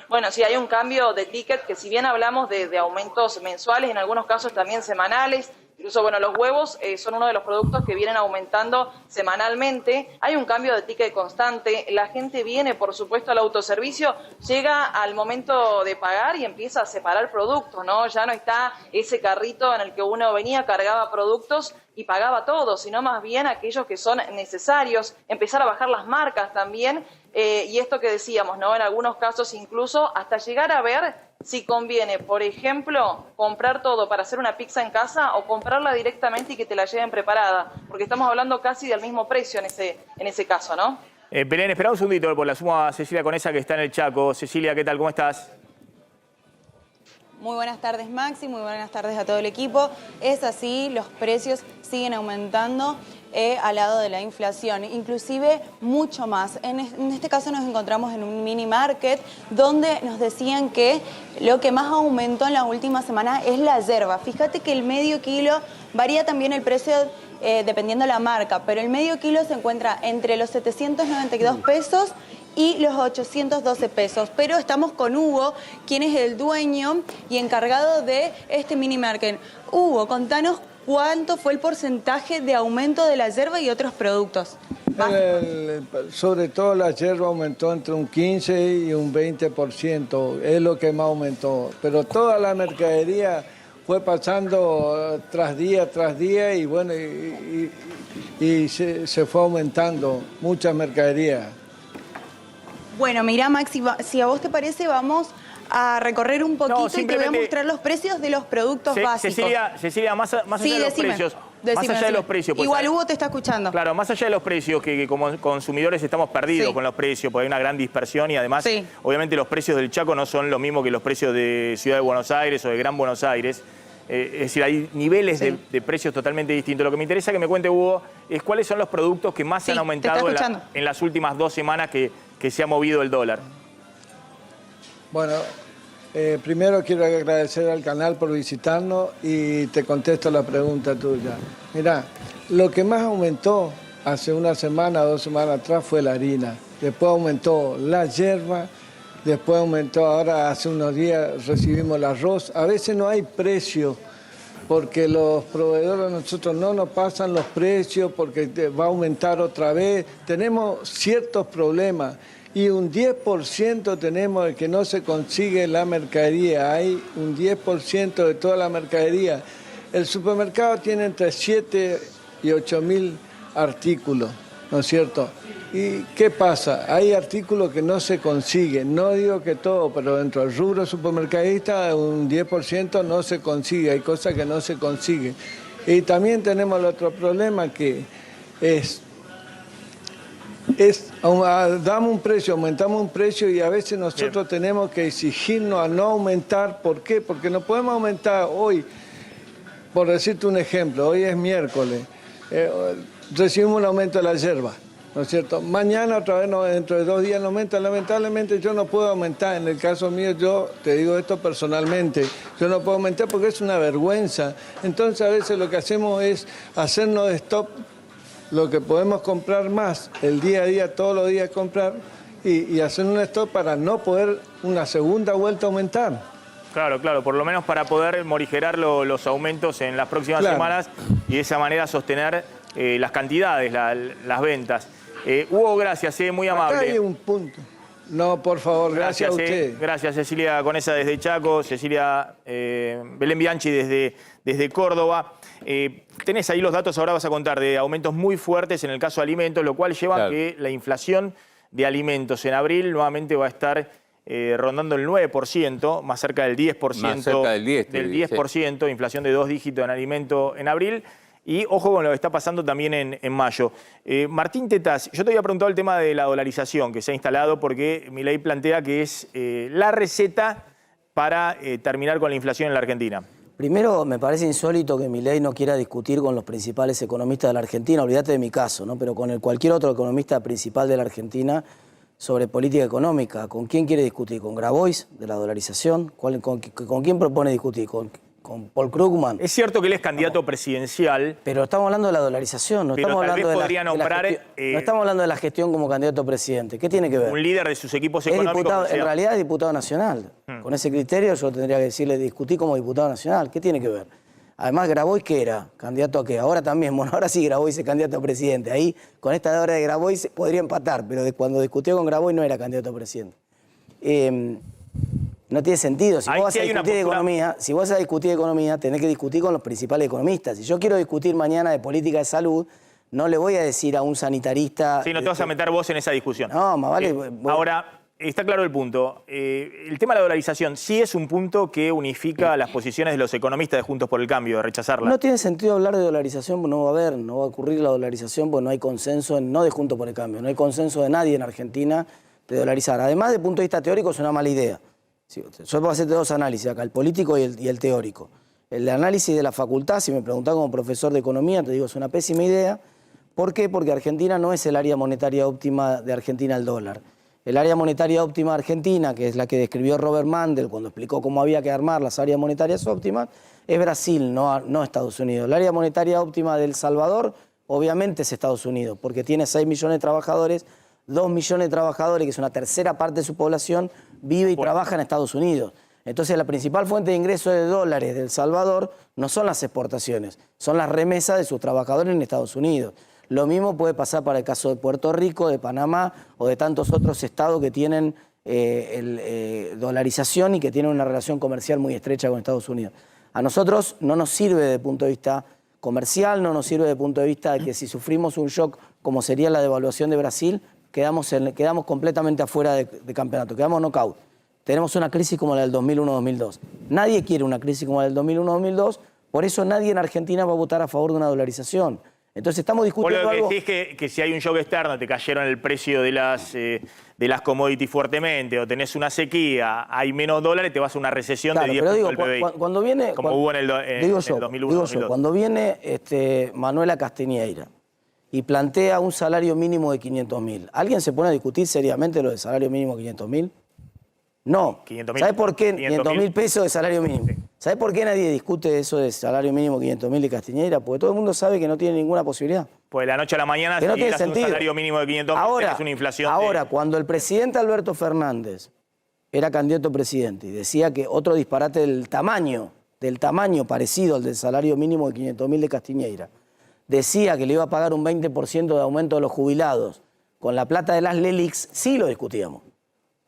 [SPEAKER 8] Bueno, sí, hay un cambio de ticket que si bien hablamos de aumentos mensuales, en algunos casos también semanales, incluso, bueno, los huevos son uno de los productos que vienen aumentando semanalmente. Hay un cambio de ticket constante. La gente viene, por supuesto, al autoservicio, llega al momento de pagar y empieza a separar productos, ¿no? Ya no está ese carrito en el que uno venía, cargaba productos y pagaba todo, sino más bien aquellos que son necesarios. Empezar a bajar las marcas también. Y esto que decíamos, ¿no? En algunos casos incluso hasta llegar a ver si conviene, por ejemplo, comprar todo para hacer una pizza en casa o comprarla directamente y que te la lleven preparada, porque estamos hablando casi del mismo precio en ese caso, ¿no?
[SPEAKER 2] Belén, espera un segundito, por la suma a Cecilia Conesa que está en el Chaco. Cecilia, ¿qué tal? ¿Cómo estás?
[SPEAKER 9] Muy buenas tardes, Maxi, muy buenas tardes a todo el equipo. Es así, los precios siguen aumentando al lado de la inflación, inclusive mucho más. En este caso nos encontramos en un mini market donde nos decían que lo que más aumentó en la última semana es la yerba. Fíjate que el medio kilo varía también el precio dependiendo de la marca, pero el medio kilo se encuentra entre los 792 pesos y los 812 pesos. Pero estamos con Hugo, quien es el dueño y encargado de este mini market. Hugo, contanos cuánto fue el porcentaje de aumento de la yerba y otros productos.
[SPEAKER 10] Sobre todo la yerba aumentó entre un 15 y un 20%, es lo que más aumentó. Pero toda la mercadería fue pasando tras día y bueno, y se fue aumentando mucha mercadería.
[SPEAKER 9] Bueno, mira, Maxi, si a vos te parece, vamos a recorrer un poquito y te voy a mostrar los precios de los productos básicos.
[SPEAKER 2] Cecilia, más allá de los precios. Más allá de los precios. Pues,
[SPEAKER 9] igual Hugo te está escuchando.
[SPEAKER 2] Claro, más allá de los precios, que como consumidores estamos perdidos con los precios, porque hay una gran dispersión y además, obviamente, los precios del Chaco no son lo mismo que los precios de Ciudad de Buenos Aires o de Gran Buenos Aires. Es decir, hay niveles de precios totalmente distintos. Lo que me interesa que me cuente, Hugo, es cuáles son los productos que más se han aumentado en las últimas 2 semanas que se ha movido el dólar.
[SPEAKER 10] Bueno, primero quiero agradecer al canal por visitarnos y te contesto la pregunta tuya. Mirá, lo que más aumentó hace una semana, 2 semanas atrás fue la harina. Después aumentó la yerba, después aumentó, ahora hace unos días recibimos el arroz. A veces no hay precio porque los proveedores nosotros no nos pasan los precios porque va a aumentar otra vez. Tenemos ciertos problemas. Y un 10% tenemos de que no se consigue la mercadería. Hay un 10% de toda la mercadería. El supermercado tiene entre 7 y 8 mil artículos, ¿no es cierto? ¿Y qué pasa? Hay artículos que no se consiguen. No digo que todo, pero dentro del rubro supermercadista un 10% no se consigue. Hay cosas que no se consiguen. Y también tenemos el otro problema que damos un precio, aumentamos un precio y a veces nosotros tenemos que exigirnos a no aumentar. ¿Por qué? Porque no podemos aumentar hoy, por decirte un ejemplo, hoy es miércoles, recibimos un aumento de la yerba, ¿no es cierto? Mañana otra vez, dentro de 2 días no aumenta. Lamentablemente yo no puedo aumentar. En el caso mío, yo te digo esto personalmente, yo no puedo aumentar porque es una vergüenza. Entonces a veces lo que hacemos es hacernos de stop lo que podemos comprar más, el día a día, todos los días comprar y hacer un stop para no poder una segunda vuelta aumentar.
[SPEAKER 2] Claro, por lo menos para poder morigerar los aumentos en las próximas semanas y de esa manera sostener las cantidades, las ventas. Hugo, gracias, muy amable.
[SPEAKER 10] Acá hay un punto. No, por favor, gracias a usted.
[SPEAKER 2] Gracias, Cecilia Conesa desde Chaco, Cecilia Belén Bianchi desde Córdoba. Tenés ahí los datos, ahora vas a contar, de aumentos muy fuertes en el caso de alimentos, lo cual lleva a que la inflación de alimentos en abril nuevamente va a estar rondando el 9%, más cerca del 10%.
[SPEAKER 3] Más cerca del
[SPEAKER 2] 10%, inflación de 2 dígitos en alimento en abril. Y ojo con lo que está pasando también en mayo. Martín Tetaz, yo te había preguntado el tema de la dolarización que se ha instalado porque Milei plantea que es la receta para terminar con la inflación en la Argentina.
[SPEAKER 6] Primero, me parece insólito que Milei no quiera discutir con los principales economistas de la Argentina, olvídate de mi caso, ¿no? Pero con cualquier otro economista principal de la Argentina sobre política económica. ¿Con quién quiere discutir? ¿Con Grabois, de la dolarización? ¿Con quién propone discutir? ¿Con Paul Krugman?
[SPEAKER 2] Es cierto que él es candidato presidencial.
[SPEAKER 6] Pero estamos hablando de la dolarización, no estamos hablando de no estamos hablando de la gestión como candidato a presidente. ¿Qué tiene que ver?
[SPEAKER 2] Un líder de sus equipos económicos.
[SPEAKER 6] En realidad es diputado nacional. Con ese criterio yo tendría que decirle discutir como diputado nacional. ¿Qué tiene que ver? Además, Grabois, ¿qué era? ¿Candidato a qué? Ahora también, bueno, ahora sí Grabois es candidato a presidente. Ahí, con esta hora de Grabois, podría empatar, pero cuando discutió con Grabois no era candidato a presidente. No tiene sentido. Si vos vas a discutir economía, tenés que discutir con los principales economistas. Si yo quiero discutir mañana de política de salud, no le voy a decir a un sanitarista...
[SPEAKER 2] Sí, no te vas a meter vos en esa discusión.
[SPEAKER 6] No, más vale...
[SPEAKER 2] Ahora, está claro el punto. El tema de la dolarización sí es un punto que unifica las posiciones de los economistas de Juntos por el Cambio, de rechazarla.
[SPEAKER 6] No tiene sentido hablar de dolarización, porque no va a ocurrir la dolarización, porque no hay consenso, no de Juntos por el Cambio, no hay consenso de nadie en Argentina de dolarizar. Además, desde el punto de vista teórico, es una mala idea. Yo puedo hacerte dos análisis acá, el político y el teórico. El análisis de la facultad, si me preguntás como profesor de economía, te digo, es una pésima idea. ¿Por qué? Porque Argentina no es el área monetaria óptima de Argentina el dólar. El área monetaria óptima de Argentina, que es la que describió Robert Mandel cuando explicó cómo había que armar las áreas monetarias óptimas, es Brasil, no Estados Unidos. El área monetaria óptima de El Salvador, obviamente, es Estados Unidos, porque tiene 6 millones de trabajadores, 2 millones de trabajadores, que es una tercera parte de su población, vive y trabaja en Estados Unidos. Entonces, la principal fuente de ingreso de dólares de El Salvador no son las exportaciones, son las remesas de sus trabajadores en Estados Unidos. Lo mismo puede pasar para el caso de Puerto Rico, de Panamá o de tantos otros estados que tienen dolarización y que tienen una relación comercial muy estrecha con Estados Unidos. A nosotros no nos sirve desde el punto de vista comercial, no nos sirve desde el punto de vista de que si sufrimos un shock como sería la devaluación de Brasil, quedamos completamente afuera de campeonato, quedamos knockout. Tenemos una crisis como la del 2001-2002. Nadie quiere una crisis como la del 2001-2002, por eso nadie en Argentina va a votar a favor de una dolarización. Entonces estamos discutiendo algo...
[SPEAKER 2] Vos lo que decís que si hay un shock externo, te cayeron el precio de las commodities fuertemente, o tenés una sequía, hay menos dólares, te vas a una recesión de 10% del PBI.
[SPEAKER 6] Cuando viene...
[SPEAKER 2] Como hubo en el 2001-2002.
[SPEAKER 6] Cuando viene Manuela Castiñeira y plantea un salario mínimo de 500.000, ¿alguien se pone a discutir seriamente lo del salario mínimo de 500.000? No.
[SPEAKER 2] 500.000.
[SPEAKER 6] ¿Sabes por qué 500.000 pesos de salario mínimo? Sí. ¿Sabes por qué nadie discute eso de salario mínimo 500.000 de Castiñeira? Porque todo el mundo sabe que no tiene ninguna posibilidad.
[SPEAKER 2] Pues de la noche a la mañana,
[SPEAKER 6] que no
[SPEAKER 2] si
[SPEAKER 6] tiene
[SPEAKER 2] das un
[SPEAKER 6] sentido.
[SPEAKER 2] salario mínimo de 500.000, tenés una inflación.
[SPEAKER 6] Ahora, cuando el presidente Alberto Fernández era candidato a presidente y decía que otro disparate del tamaño parecido al del salario mínimo de 500.000 de Castiñeira, decía que le iba a pagar un 20% de aumento a los jubilados con la plata de las LELIX, sí lo discutíamos.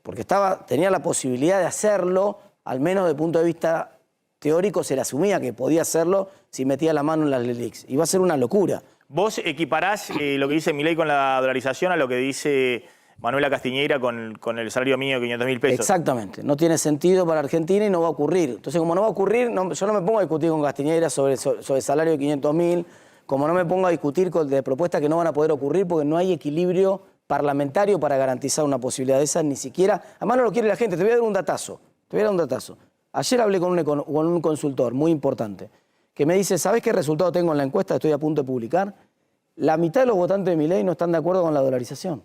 [SPEAKER 6] Porque tenía la posibilidad de hacerlo, al menos desde el punto de vista teórico se le asumía que podía hacerlo si metía la mano en las LELIX. Iba a ser una locura.
[SPEAKER 2] ¿Vos equiparás lo que dice Milei con la dolarización a lo que dice Manuela Castiñeira con el salario mínimo de 500.000 pesos?
[SPEAKER 6] Exactamente. No tiene sentido para Argentina y no va a ocurrir. Entonces, como no va a ocurrir, yo no me pongo a discutir con Castiñeira sobre el salario de 500.000, como no me pongo a discutir de propuestas que no van a poder ocurrir porque no hay equilibrio parlamentario para garantizar una posibilidad de esas, ni siquiera... Además no lo quiere la gente. Te voy a dar un datazo. Ayer hablé con un consultor muy importante que me dice, ¿sabés qué resultado tengo en la encuesta que estoy a punto de publicar? La mitad de los votantes de Milei no están de acuerdo con la dolarización.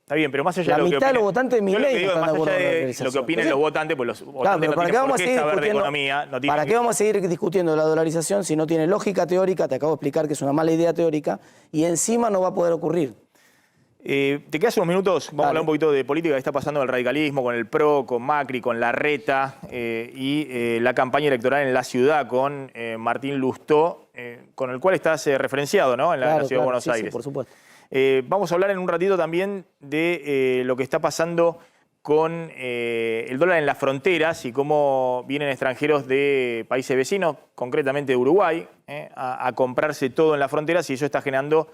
[SPEAKER 2] Está bien, pero más allá
[SPEAKER 6] de
[SPEAKER 2] lo que
[SPEAKER 6] mitad de los votantes de Milei no están de acuerdo con la
[SPEAKER 2] dolarización. Lo que opinen los votantes, pues los votantes
[SPEAKER 6] no tienen por qué saber de economía. ¿Para qué vamos a seguir discutiendo la dolarización si no tiene lógica teórica? Te acabo de explicar que es una mala idea teórica y encima no va a poder ocurrir.
[SPEAKER 2] Te quedas unos minutos, vamos a hablar un poquito de política que está pasando con el radicalismo, con el PRO, con Macri, con Larreta y la campaña electoral en la ciudad con Martín Lustó, con el cual estás referenciado, ¿no? En la ciudad de Buenos Aires.
[SPEAKER 6] Sí, por supuesto.
[SPEAKER 2] Vamos a hablar en un ratito también de lo que está pasando con el dólar en las fronteras y cómo vienen extranjeros de países vecinos, concretamente de Uruguay, a comprarse todo en las fronteras y eso está generando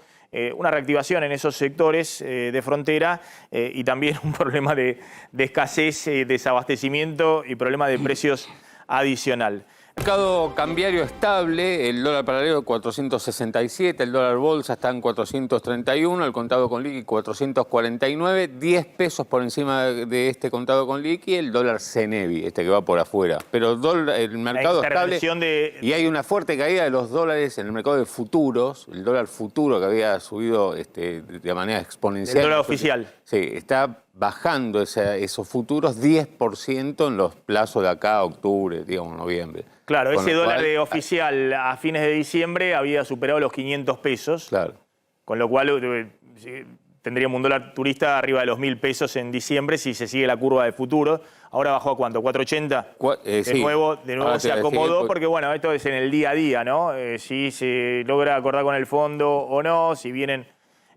[SPEAKER 2] una reactivación en esos sectores de frontera y también un problema de escasez, desabastecimiento y problema de precios adicional.
[SPEAKER 3] Mercado cambiario estable, el dólar paralelo 467, el dólar bolsa está en 431, el contado con liqui 449, 10 pesos por encima de este contado con liqui, el dólar CENEVI, este que va por afuera. Pero el mercado estable y hay una fuerte caída de los dólares en el mercado de futuros, el dólar futuro que había subido de manera exponencial.
[SPEAKER 2] El dólar oficial.
[SPEAKER 3] Sí, está bajando esos futuros 10% en los plazos de acá a octubre, digamos, noviembre.
[SPEAKER 2] Claro, ese dólar oficial a fines de diciembre había superado los 500 pesos.
[SPEAKER 3] Claro.
[SPEAKER 2] Con lo cual tendríamos un dólar turista arriba de los 1.000 pesos en diciembre si se sigue la curva de futuro. Ahora bajó a ¿cuánto? ¿480?
[SPEAKER 3] Sí.
[SPEAKER 2] De nuevo se acomodó porque bueno, esto es en el día a día, ¿no? Si se logra acordar con el fondo o no, si vienen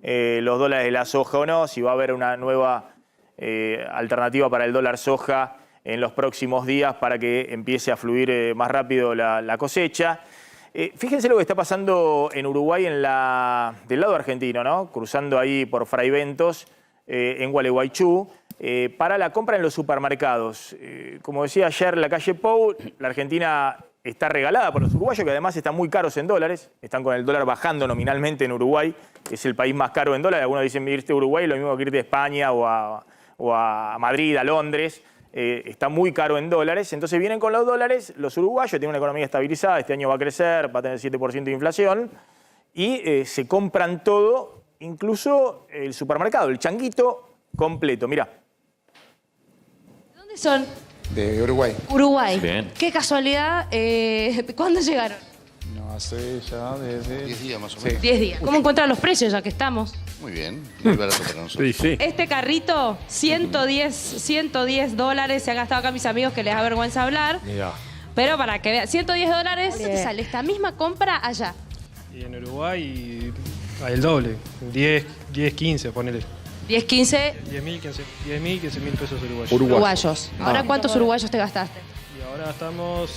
[SPEAKER 2] los dólares de la soja o no, si va a haber una nueva alternativa para el dólar soja en los próximos días para que empiece a fluir más rápido la cosecha. Fíjense lo que está pasando en Uruguay del lado argentino, ¿no? Cruzando ahí por Fray Ventos, en Gualeguaychú, para la compra en los supermercados. Como decía ayer la calle Pou, la Argentina está regalada por los uruguayos, que además están muy caros en dólares. Están con el dólar bajando nominalmente en Uruguay. Es el país más caro en dólares. Algunos dicen irte a Uruguay, lo mismo que irte a España o a Madrid, a Londres. Está muy caro en dólares. Entonces vienen con los dólares. Los uruguayos tienen una economía estabilizada. Este año va a crecer, va a tener 7% de inflación. Y se compran todo, incluso el supermercado, el changuito completo. Mirá.
[SPEAKER 11] ¿Dónde son?
[SPEAKER 12] De Uruguay.
[SPEAKER 11] Uruguay.
[SPEAKER 12] Bien.
[SPEAKER 11] Qué casualidad. ¿Cuándo llegaron?
[SPEAKER 12] No, hace ya desde...
[SPEAKER 13] 10 días más o menos.
[SPEAKER 11] 10 días. ¿Cómo encuentran los precios ya que estamos?
[SPEAKER 13] Muy bien, muy barato para nosotros.
[SPEAKER 11] Este carrito, 110 dólares. Se ha gastado acá mis amigos que les da vergüenza hablar.
[SPEAKER 14] Mirá.
[SPEAKER 11] Pero para que vean, 110 dólares te sale esta misma compra allá.
[SPEAKER 14] Y en Uruguay hay el doble. 10, 15, ponele.
[SPEAKER 11] 10, 15
[SPEAKER 14] 10.000, 15.000 pesos uruguayos.
[SPEAKER 11] uruguayos. ¿Ahora cuántos uruguayos te gastaste?
[SPEAKER 14] Y ahora estamos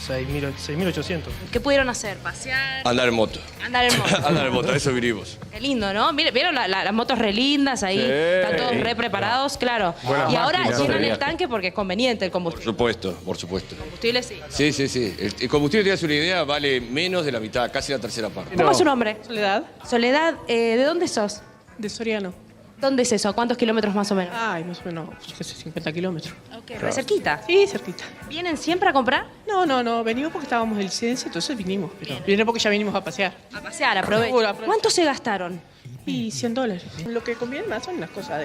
[SPEAKER 14] 6.800.
[SPEAKER 11] ¿Qué pudieron hacer? ¿Pasear?
[SPEAKER 15] Andar en moto.
[SPEAKER 11] Andar en moto.
[SPEAKER 15] Andar en moto, a eso vinimos.
[SPEAKER 11] Qué lindo, ¿no? ¿Vieron las motos re lindas ahí?
[SPEAKER 15] Sí.
[SPEAKER 11] Están todos re preparados, claro.
[SPEAKER 15] Buenas
[SPEAKER 11] Y ahora
[SPEAKER 15] máquinas.
[SPEAKER 11] llenan el tanque porque es conveniente el combustible.
[SPEAKER 15] Por supuesto.
[SPEAKER 11] El combustible sí.
[SPEAKER 15] Sí. El combustible, te das una idea, vale menos de la mitad, casi la tercera parte.
[SPEAKER 11] ¿Cómo es su nombre?
[SPEAKER 16] Soledad.
[SPEAKER 11] Soledad, ¿de dónde sos?
[SPEAKER 16] De Soriano.
[SPEAKER 11] ¿Dónde es eso? ¿A cuántos kilómetros más o menos?
[SPEAKER 16] Ay, más o menos, yo qué sé, 50 kilómetros.
[SPEAKER 11] Ok, ¿re cerquita?
[SPEAKER 16] Sí, cerquita.
[SPEAKER 11] ¿Vienen siempre a comprar?
[SPEAKER 16] No, venimos porque estábamos de licencia, entonces vinimos. Pero viene porque ya vinimos a pasear.
[SPEAKER 11] A pasear, aprovechen. ¿Cuánto se gastaron?
[SPEAKER 16] Y $100. Lo que conviene más son las cosas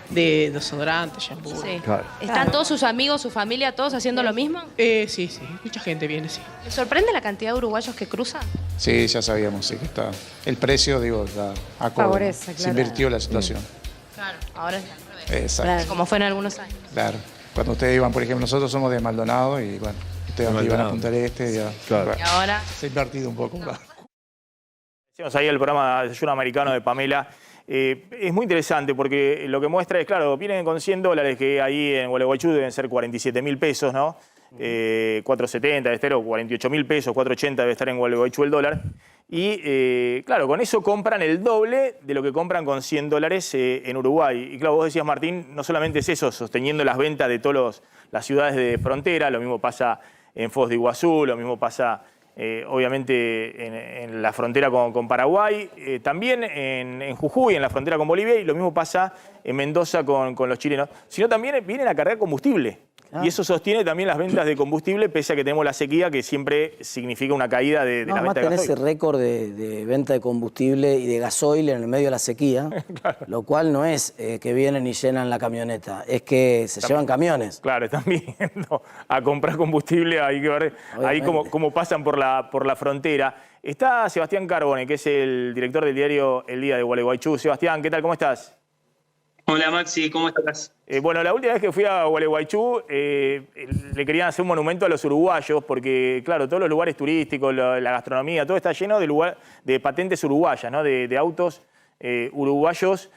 [SPEAKER 16] de desodorante, shampoo.
[SPEAKER 11] Sí. ¿Están todos sus amigos, su familia, todos haciendo lo mismo?
[SPEAKER 16] Sí, mucha gente viene, sí.
[SPEAKER 11] ¿Les sorprende la cantidad de uruguayos que cruzan?
[SPEAKER 12] Sí, ya sabíamos, sí, que está. El precio, digo, está acorde.
[SPEAKER 11] Favorece,
[SPEAKER 12] Se
[SPEAKER 11] claro.
[SPEAKER 12] invirtió la situación.
[SPEAKER 11] Claro, ahora es al revés.
[SPEAKER 12] Exacto.
[SPEAKER 11] Como fue en algunos años.
[SPEAKER 12] Claro. Cuando ustedes iban, por ejemplo, nosotros somos de Maldonado y bueno, ustedes iban a Punta del Este ya.
[SPEAKER 1] Claro.
[SPEAKER 11] Y ahora
[SPEAKER 12] se ha invertido un poco. Claro.
[SPEAKER 2] Hicimos ahí el programa Desayuno Americano de Pamela. Es muy interesante porque lo que muestra es, claro, vienen con $100 que ahí en Gualeguaychú deben ser 47.000 pesos, ¿no? 4.70 debe estar, o 48.000 pesos, 4.80 debe estar en Gualeguaychú el dólar. Y claro, con eso compran el doble de lo que compran con $100 en Uruguay. Y claro, vos decías, Martín, no solamente es eso, sosteniendo las ventas de todas las ciudades de frontera, lo mismo pasa en Foz de Iguazú, lo mismo pasa obviamente en la frontera con Paraguay, también en Jujuy, en la frontera con Bolivia, y lo mismo pasa en Mendoza con los chilenos, sino también vienen a cargar combustible. Y eso sostiene también las ventas de combustible, pese a que tenemos la sequía, que siempre significa una caída de la venta de
[SPEAKER 6] tenés
[SPEAKER 2] gasoil.
[SPEAKER 6] ese récord de venta de combustible y de gasoil en el medio de la sequía, claro. Lo cual no es que vienen y llenan la camioneta, es que se llevan camiones.
[SPEAKER 2] Claro, están viniendo a comprar combustible, hay que ver ahí cómo pasan por la frontera. Está Sebastián Carbone, que es el director del diario El Día de Gualeguaychú. Sebastián, ¿qué tal? ¿Cómo estás?
[SPEAKER 17] Hola Maxi, ¿cómo estás?
[SPEAKER 2] Bueno, la última vez que fui a Gualeguaychú le querían hacer un monumento a los uruguayos porque, claro, todos los lugares turísticos, la gastronomía, todo está lleno de patentes uruguayas, ¿no? De autos uruguayos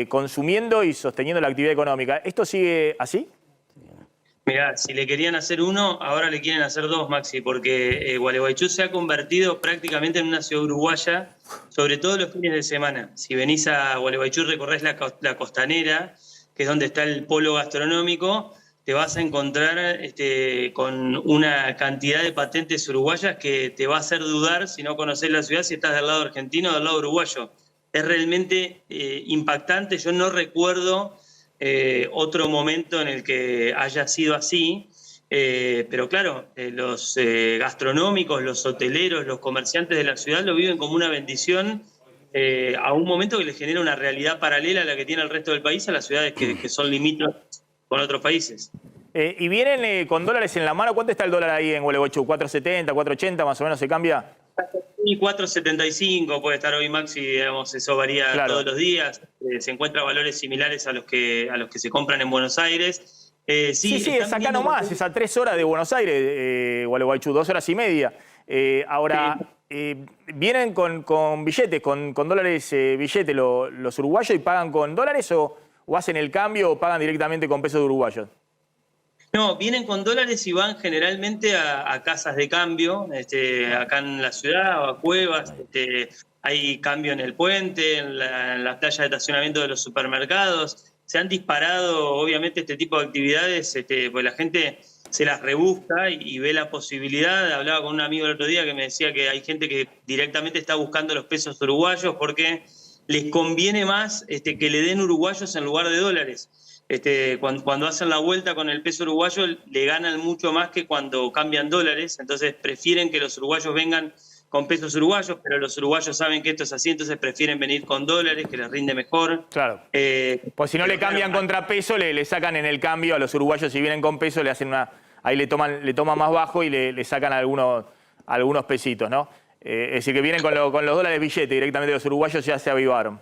[SPEAKER 2] consumiendo y sosteniendo la actividad económica. ¿Esto sigue así?
[SPEAKER 17] Mirá, si le querían hacer uno, ahora le quieren hacer dos, Maxi, porque Gualeguaychú se ha convertido prácticamente en una ciudad uruguaya, sobre todo los fines de semana. Si venís a Gualeguaychú, recorrés la costanera, que es donde está el polo gastronómico, te vas a encontrar con una cantidad de patentes uruguayas que te va a hacer dudar, si no conocés la ciudad, si estás del lado argentino o del lado uruguayo. Es realmente impactante. Yo no recuerdo otro momento en el que haya sido así, pero claro, los gastronómicos, los hoteleros, los comerciantes de la ciudad lo viven como una bendición a un momento que les genera una realidad paralela a la que tiene el resto del país, a las ciudades que son limítrofes con otros países.
[SPEAKER 2] Y vienen con dólares en la mano. ¿Cuánto está el dólar ahí en Gualeguaychú? ¿4.70, 4.80 más o menos se cambia?
[SPEAKER 17] Y 4.75 puede estar hoy, Maxi, digamos, eso varía todos los días. Se encuentran valores similares a los que se compran en Buenos Aires.
[SPEAKER 2] Sí, es acá nomás, es a 3 horas de Buenos Aires, Gualeguaychú, 2 horas y media. Ahora, ¿vienen con billetes, con dólares billetes los uruguayos y pagan con dólares o hacen el cambio o pagan directamente con pesos uruguayos?
[SPEAKER 17] No, vienen con dólares y van generalmente a casas de cambio, acá en la ciudad, o a cuevas. Hay cambio en el puente, en la playa de estacionamiento de los supermercados. Se han disparado, obviamente, este tipo de actividades, pues la gente se las rebusca y ve la posibilidad. Hablaba con un amigo el otro día que me decía que hay gente que directamente está buscando los pesos uruguayos porque les conviene más que le den uruguayos en lugar de dólares. Cuando hacen la vuelta con el peso uruguayo le ganan mucho más que cuando cambian dólares, entonces prefieren que los uruguayos vengan con pesos uruguayos, pero los uruguayos saben que esto es así, entonces prefieren venir con dólares, que les rinde mejor.
[SPEAKER 2] Claro. Pues si no le cambian contra peso, le sacan en el cambio a los uruguayos. Si vienen con peso, le hacen ahí le toman más bajo y le sacan algunos pesitos, ¿no? Es decir, que vienen con los dólares billete directamente, los uruguayos ya se avivaron.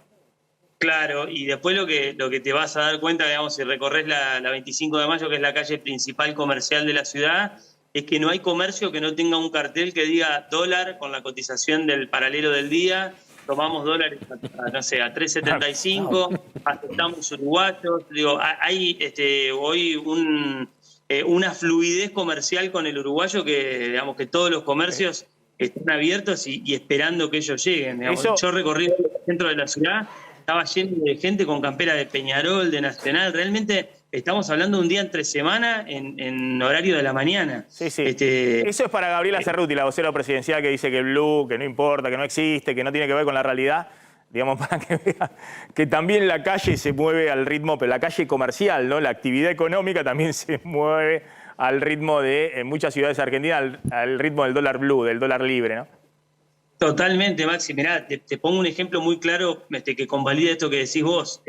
[SPEAKER 17] Claro, y después lo que te vas a dar cuenta, digamos, si recorres la 25 de mayo, que es la calle principal comercial de la ciudad, es que no hay comercio que no tenga un cartel que diga dólar con la cotización del paralelo del día, tomamos dólares no sé, a 3.75, aceptamos uruguayos. Digo, hay hoy una fluidez comercial con el uruguayo que, digamos, que todos los comercios están abiertos y esperando que ellos lleguen. Digamos. Yo recorrí el centro de la ciudad, estaba lleno de gente con campera de Peñarol, de Nacional. Realmente estamos hablando de un día entre semana en horario de la mañana.
[SPEAKER 2] Sí, sí. Eso es para Gabriela Cerruti, la vocera presidencial, que dice que el blue, que no importa, que no existe, que no tiene que ver con la realidad. Digamos, para que vea que también la calle se mueve al ritmo, pero la calle comercial, ¿no? La actividad económica también se mueve al ritmo de, en muchas ciudades argentinas, al ritmo del dólar blue, del dólar libre, ¿no?
[SPEAKER 17] Totalmente, Maxi. Mirá, te pongo un ejemplo muy claro que convalida esto que decís vos.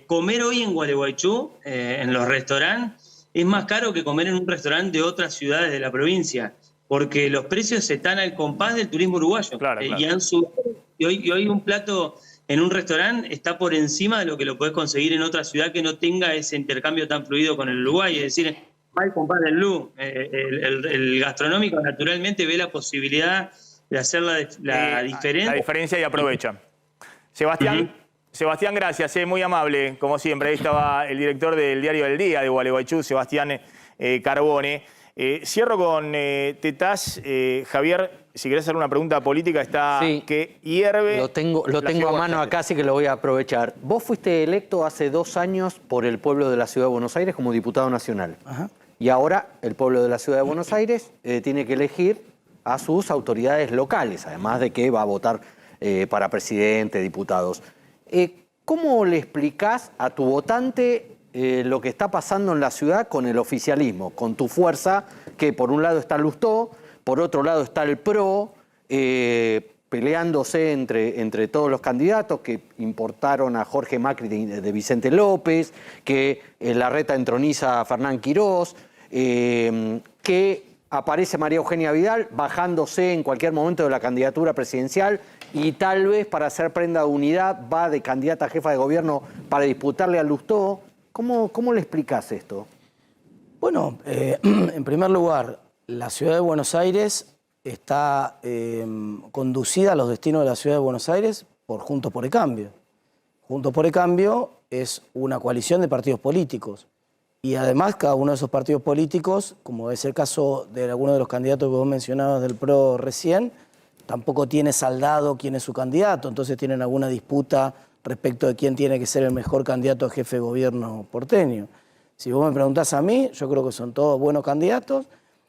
[SPEAKER 17] Comer hoy en Gualeguaychú, en los restaurantes, es más caro que comer en un restaurante de otras ciudades de la provincia, porque los precios están al compás del turismo uruguayo.
[SPEAKER 2] Claro.
[SPEAKER 17] Y hoy un plato en un restaurante está por encima de lo que lo podés conseguir en otra ciudad que no tenga ese intercambio tan fluido con el Uruguay. Es decir, al compás del blue, el gastronómico naturalmente ve la posibilidad de hacer la diferencia. La
[SPEAKER 2] diferencia y aprovecha. Sebastián, gracias, muy amable, como siempre. Ahí estaba el director del Diario del Día de Gualeguaychú, Sebastián Carbone. Cierro con Tetaz. Javier, si querés hacer una pregunta política, está que hierve.
[SPEAKER 18] Lo tengo a mano acá, así que lo voy a aprovechar. Vos fuiste electo hace 2 años por el pueblo de la Ciudad de Buenos Aires como diputado nacional. Ajá. Y ahora el pueblo de la Ciudad de Buenos Aires tiene que elegir a sus autoridades locales, además de que va a votar para presidente, diputados. ¿Cómo le explicás a tu votante lo que está pasando en la ciudad con el oficialismo, con tu fuerza, que por un lado está Lustó, por otro lado está el PRO, peleándose entre todos los candidatos, que importaron a Jorge Macri de Vicente López, que Larreta entroniza a Fernán Quirós, que aparece María Eugenia Vidal bajándose en cualquier momento de la candidatura presidencial y tal vez para hacer prenda de unidad va de candidata a jefa de gobierno para disputarle a Lustó? ¿Cómo le explicás esto?
[SPEAKER 6] Bueno, en primer lugar, la Ciudad de Buenos Aires está conducida a los destinos de la Ciudad de Buenos Aires por Juntos por el Cambio. Juntos por el Cambio es una coalición de partidos políticos. Y además, cada uno de esos partidos políticos, como es el caso de alguno de los candidatos que vos mencionabas del PRO recién, tampoco tiene saldado quién es su candidato, entonces tienen alguna disputa respecto de quién tiene que ser el mejor candidato a jefe de gobierno porteño. Si vos me preguntás a mí, yo creo que son todos buenos candidatos,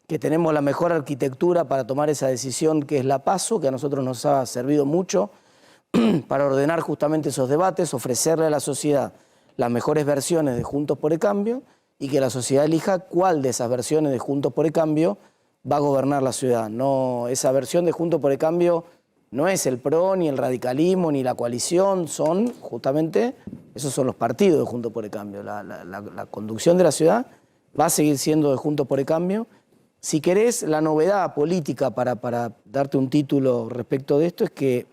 [SPEAKER 6] que tenemos la mejor arquitectura para tomar esa decisión, que es la PASO, que a nosotros nos ha servido mucho para ordenar justamente esos debates, ofrecerle a la sociedad las mejores versiones de Juntos por el Cambio, y que la sociedad elija cuál de esas versiones de Juntos por el Cambio va a gobernar la ciudad. No, esa versión de Juntos por el Cambio no es el PRO, ni el radicalismo, ni la coalición, son justamente, esos son los partidos de Juntos por el Cambio. La conducción de la ciudad va a seguir siendo de Juntos por el Cambio. Si querés, la novedad política para darte un título respecto de esto es que,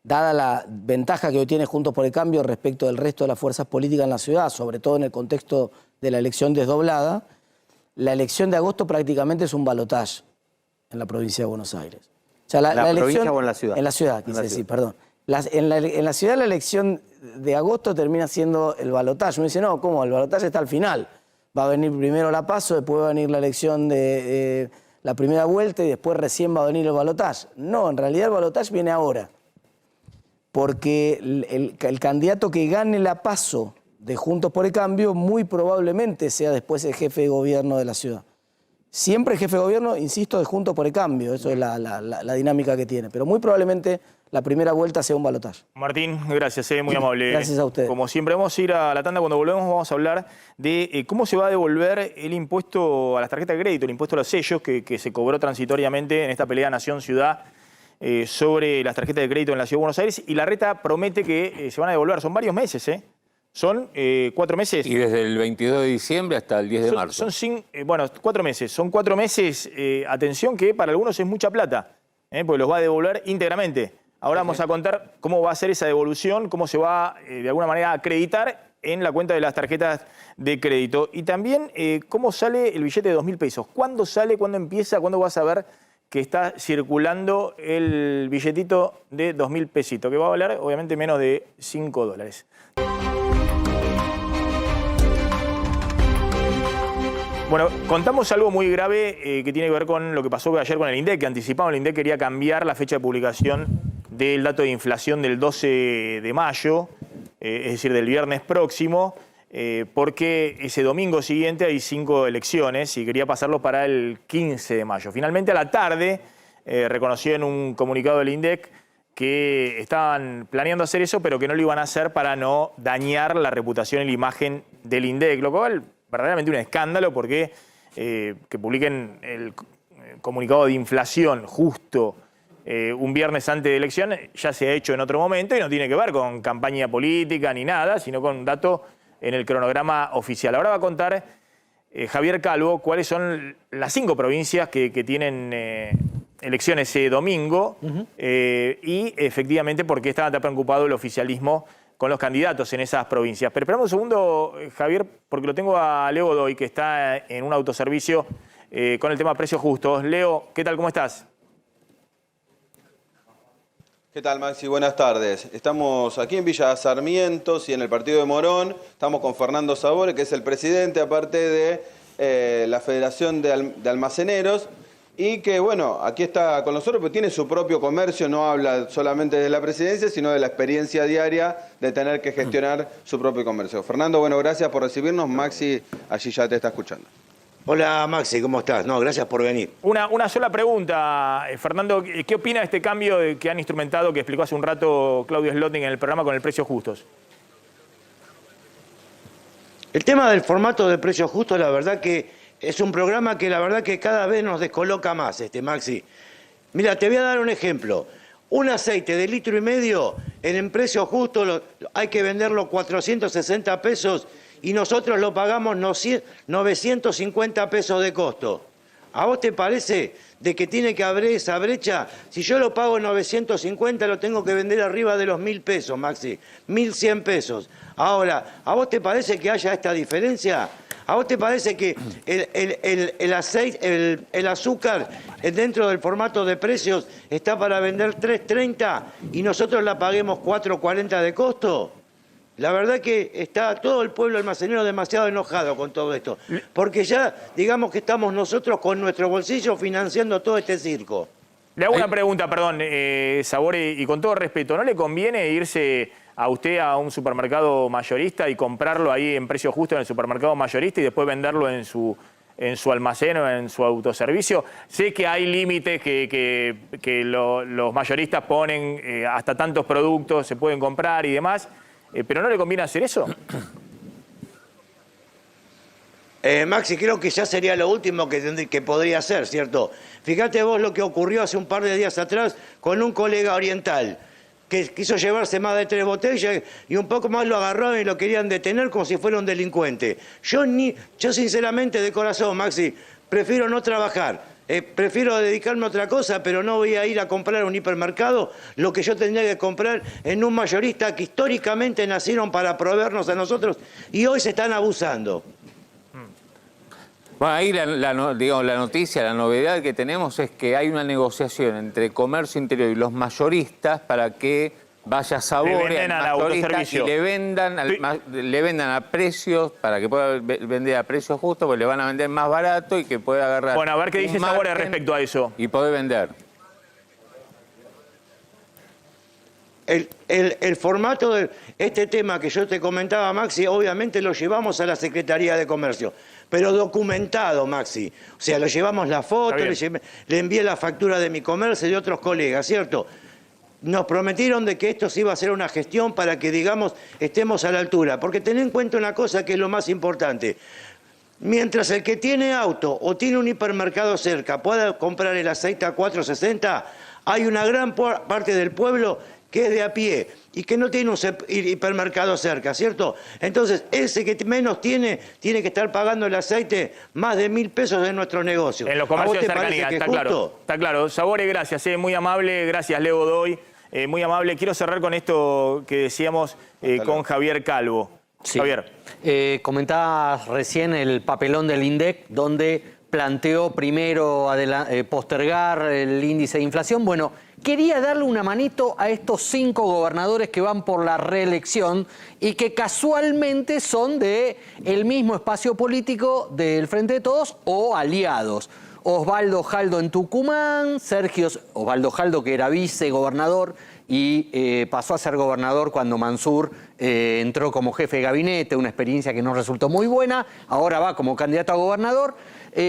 [SPEAKER 6] dada la ventaja que hoy tiene Juntos por el Cambio respecto del resto de las fuerzas políticas en la ciudad, sobre todo en el contexto de la elección desdoblada, la elección de agosto prácticamente es un balotaje en la provincia de Buenos Aires. O sea,
[SPEAKER 18] ¿La provincia o en la ciudad?
[SPEAKER 6] En la ciudad, quise decir, perdón. En la ciudad la elección de agosto termina siendo el balotaje. Uno dice, no, ¿cómo? El balotaje está al final. va a venir primero la PASO, después va a venir la elección de la primera vuelta y después recién va a venir el balotaje. No, en realidad el balotaje viene ahora. Porque el candidato que gane la PASO de Juntos por el Cambio muy probablemente sea después el jefe de gobierno de la ciudad. Siempre el jefe de gobierno, insisto, de Juntos por el Cambio. Eso es la dinámica que tiene. Pero muy probablemente la primera vuelta sea un balotaje.
[SPEAKER 2] Martín, gracias, muy amable.
[SPEAKER 6] Gracias a ustedes.
[SPEAKER 2] Como siempre, vamos a ir a la tanda. Cuando volvemos vamos a hablar de cómo se va a devolver el impuesto a las tarjetas de crédito, el impuesto a los sellos que se cobró transitoriamente en esta pelea Nación-Ciudad sobre las tarjetas de crédito en la Ciudad de Buenos Aires. Y Larreta promete que se van a devolver. Son varios meses, Son 4 meses.
[SPEAKER 3] Y desde el 22 de diciembre hasta el 10 de marzo.
[SPEAKER 2] Son 4 meses. Son 4 meses, atención, que para algunos es mucha plata, porque los va a devolver íntegramente. Ahora vamos a contar cómo va a ser esa devolución, cómo se va de alguna manera a acreditar en la cuenta de las tarjetas de crédito. Y también cómo sale el billete de 2.000 pesos. ¿Cuándo sale? ¿Cuándo empieza? ¿Cuándo vas a ver que está circulando el billetito de 2.000 pesitos? Que va a valer obviamente menos de $5. Bueno, contamos algo muy grave que tiene que ver con lo que pasó ayer con el INDEC, que anticipaba el INDEC quería cambiar la fecha de publicación del dato de inflación del 12 de mayo, es decir, del viernes próximo, porque ese domingo siguiente hay 5 elecciones y quería pasarlo para el 15 de mayo. Finalmente a la tarde reconoció en un comunicado del INDEC que estaban planeando hacer eso, pero que no lo iban a hacer para no dañar la reputación y la imagen del INDEC, lo cual verdaderamente un escándalo porque que publiquen el comunicado de inflación justo un viernes antes de elección ya se ha hecho en otro momento y no tiene que ver con campaña política ni nada, sino con un dato en el cronograma oficial. Ahora va a contar Javier Calvo cuáles son las 5 provincias que tienen elecciones ese domingo y efectivamente por qué estaba tan preocupado el oficialismo con los candidatos en esas provincias. Pero esperamos un segundo, Javier, porque lo tengo a Leo Godoy, que está en un autoservicio con el tema precios justos. Leo, ¿qué tal? ¿Cómo estás?
[SPEAKER 19] ¿Qué tal, Maxi? Buenas tardes. Estamos aquí en Villa Sarmiento y en el partido de Morón. Estamos con Fernando Sabore, que es el presidente, aparte de la Federación de Almaceneros. Y que, bueno, aquí está con nosotros, porque tiene su propio comercio, no habla solamente de la presidencia, sino de la experiencia diaria de tener que gestionar su propio comercio. Fernando, bueno, gracias por recibirnos. Maxi allí ya te está escuchando.
[SPEAKER 20] Hola Maxi, ¿cómo estás? No, gracias por venir.
[SPEAKER 2] Una sola pregunta, Fernando. ¿Qué opina de este cambio que han instrumentado, que explicó hace un rato Claudio Slotting en el programa con el precios justos?
[SPEAKER 20] El tema del formato de precios justos, la verdad que es un programa que la verdad que cada vez nos descoloca más, Maxi. Mira, te voy a dar un ejemplo. Un aceite de 1,5 litros en precio justo hay que venderlo 460 pesos y nosotros lo pagamos 950 pesos de costo. ¿A vos te parece de que tiene que haber esa brecha? Si yo lo pago 950, lo tengo que vender arriba de los 1.000 pesos, Maxi. 1.100 pesos. Ahora, ¿a vos te parece que haya esta diferencia? ¿A vos te parece que el aceite, el azúcar dentro del formato de precios está para vender 3.30 y nosotros la paguemos 4.40 de costo? La verdad que está todo el pueblo almacenero demasiado enojado con todo esto, porque ya digamos que estamos nosotros con nuestro bolsillo financiando todo este circo.
[SPEAKER 2] Le hago una pregunta, perdón, Sabore, y con todo respeto, ¿no le conviene irse a usted a un supermercado mayorista y comprarlo ahí en precio justo en el supermercado mayorista y después venderlo en su almacén o en su autoservicio? Sé que hay límites que los mayoristas ponen, hasta tantos productos se pueden comprar y demás, pero ¿no le conviene hacer eso?
[SPEAKER 20] Maxi, creo que ya sería lo último que podría hacer, ¿cierto? Fíjate vos lo que ocurrió hace un par de días atrás con un colega oriental que quiso llevarse más de 3 botellas y un poco más lo agarraron y lo querían detener como si fuera un delincuente. Yo sinceramente, de corazón, Maxi, prefiero no trabajar. Prefiero dedicarme a otra cosa, pero no voy a ir a comprar un hipermercado lo que yo tendría que comprar en un mayorista que históricamente nacieron para proveernos a nosotros y hoy se están abusando.
[SPEAKER 3] Bueno, ahí la noticia, la novedad que tenemos es que hay una negociación entre Comercio Interior y los mayoristas para que vaya a Sabores,
[SPEAKER 2] venden
[SPEAKER 3] al
[SPEAKER 2] al
[SPEAKER 3] mayorista,
[SPEAKER 2] autoservicio.
[SPEAKER 3] y le vendan a precios, para que pueda vender a precios justos, porque le van a vender más barato y que pueda agarrar.
[SPEAKER 2] Bueno, a ver qué dice Sabores respecto a eso.
[SPEAKER 3] Y poder vender.
[SPEAKER 20] El formato de este tema que yo te comentaba, Maxi, obviamente lo llevamos a la Secretaría de Comercio, pero documentado, Maxi. O sea, lo llevamos la foto, le envié la factura de mi comercio y de otros colegas, ¿cierto? Nos prometieron de que esto se iba a hacer una gestión para que, digamos, estemos a la altura. Porque ten en cuenta una cosa que es lo más importante. Mientras el que tiene auto o tiene un hipermercado cerca pueda comprar el aceite a 4.60, hay una gran parte del pueblo que es de a pie y que no tiene un hipermercado cerca, ¿cierto? Entonces, ese que menos tiene que estar pagando el aceite más de 1.000 pesos de nuestro negocio.
[SPEAKER 2] En los comercios de cercanía, está claro. Está claro. Sabores, gracias, muy amable. Gracias, Leo Godoy. Muy amable. Quiero cerrar con esto que decíamos con Javier Calvo.
[SPEAKER 18] Sí.
[SPEAKER 2] Javier.
[SPEAKER 18] Comentabas recién el papelón del INDEC, donde planteó primero postergar el índice de inflación. Bueno, quería darle una manito a estos 5 gobernadores que van por la reelección y que casualmente son del mismo espacio político del Frente de Todos o aliados. Osvaldo Jaldo en Tucumán, Osvaldo Jaldo, que era vicegobernador y pasó a ser gobernador cuando Mansur entró como jefe de gabinete, una experiencia que no resultó muy buena, ahora va como candidato a gobernador.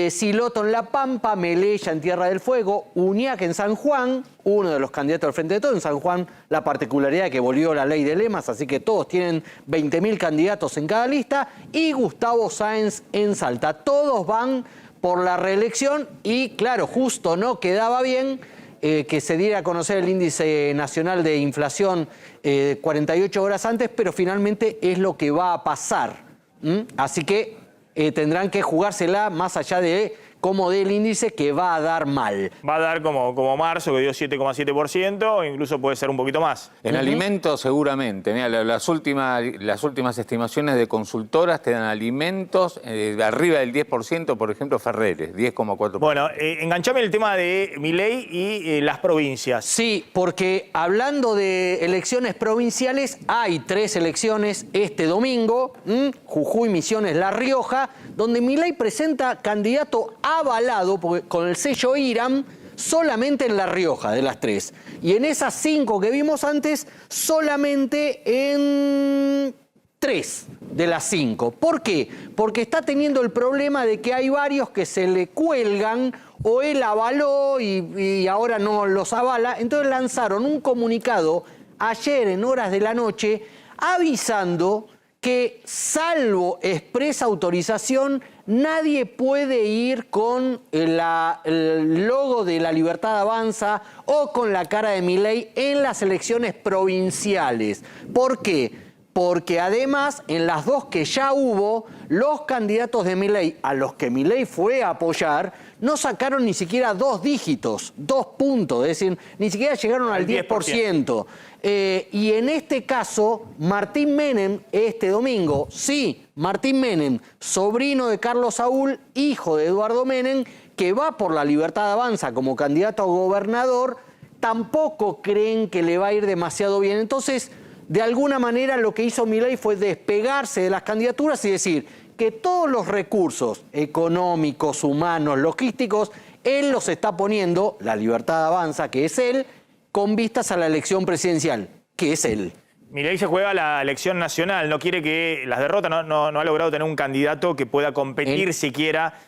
[SPEAKER 18] Siloto en La Pampa, Melella en Tierra del Fuego, Uñac en San Juan, uno de los candidatos del Frente de Todos. En San Juan la particularidad de que volvió la ley de lemas, así que todos tienen 20.000 candidatos en cada lista, y Gustavo Sáenz en Salta. Todos van por la reelección y, claro, justo no quedaba bien que se diera a conocer el índice nacional de inflación 48 horas antes, pero finalmente es lo que va a pasar. Así que tendrán que jugársela más allá de cómo dé el índice, que va a dar mal.
[SPEAKER 2] Va a dar como marzo, que dio 7,7%, o incluso puede ser un poquito más.
[SPEAKER 3] En alimentos seguramente. Mirá, las últimas estimaciones de consultoras te dan alimentos de arriba del 10%, por ejemplo, Ferreres, 10,4%.
[SPEAKER 2] Bueno, enganchame el tema de Milei y las provincias.
[SPEAKER 18] Sí, porque hablando de elecciones provinciales, hay 3 elecciones este domingo, Jujuy, Misiones, La Rioja, donde Milei presenta candidato avalado con el sello IRAM solamente en La Rioja, de las 3. Y en esas 5 que vimos antes, solamente en 3 de las 5. ¿Por qué? Porque está teniendo el problema de que hay varios que se le cuelgan o él avaló y ahora no los avala. Entonces lanzaron un comunicado ayer en horas de la noche avisando que, salvo expresa autorización, nadie puede ir con el logo de La Libertad Avanza o con la cara de Milei en las elecciones provinciales. ¿Por qué? Porque además, en las 2 que ya hubo, los candidatos de Milei, a los que Milei fue a apoyar, no sacaron ni siquiera 2 dígitos, 2 puntos, es decir, ni siquiera llegaron al 10%. Y en este caso, Martín Menem, este domingo, sí, Martín Menem, sobrino de Carlos Saúl, hijo de Eduardo Menem, que va por La Libertad Avanza como candidato a gobernador, tampoco creen que le va a ir demasiado bien. Entonces, de alguna manera lo que hizo Milei fue despegarse de las candidaturas y decir que todos los recursos económicos, humanos, logísticos, él los está poniendo, La Libertad Avanza, que es él, con vistas a la elección presidencial, que es él.
[SPEAKER 2] Milei se juega la elección nacional, no quiere que las derrotas, no ha logrado tener un candidato que pueda competir siquiera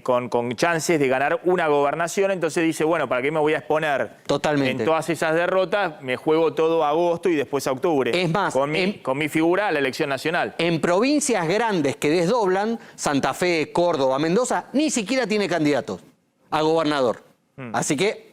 [SPEAKER 2] con chances de ganar una gobernación, entonces dice, bueno, ¿para qué me voy a exponer
[SPEAKER 18] totalmente
[SPEAKER 2] en todas esas derrotas? Me juego todo a agosto y después a octubre.
[SPEAKER 18] Es más,
[SPEAKER 2] con mi figura a la elección nacional.
[SPEAKER 18] En provincias grandes que desdoblan, Santa Fe, Córdoba, Mendoza, ni siquiera tiene candidatos a gobernador. Así que...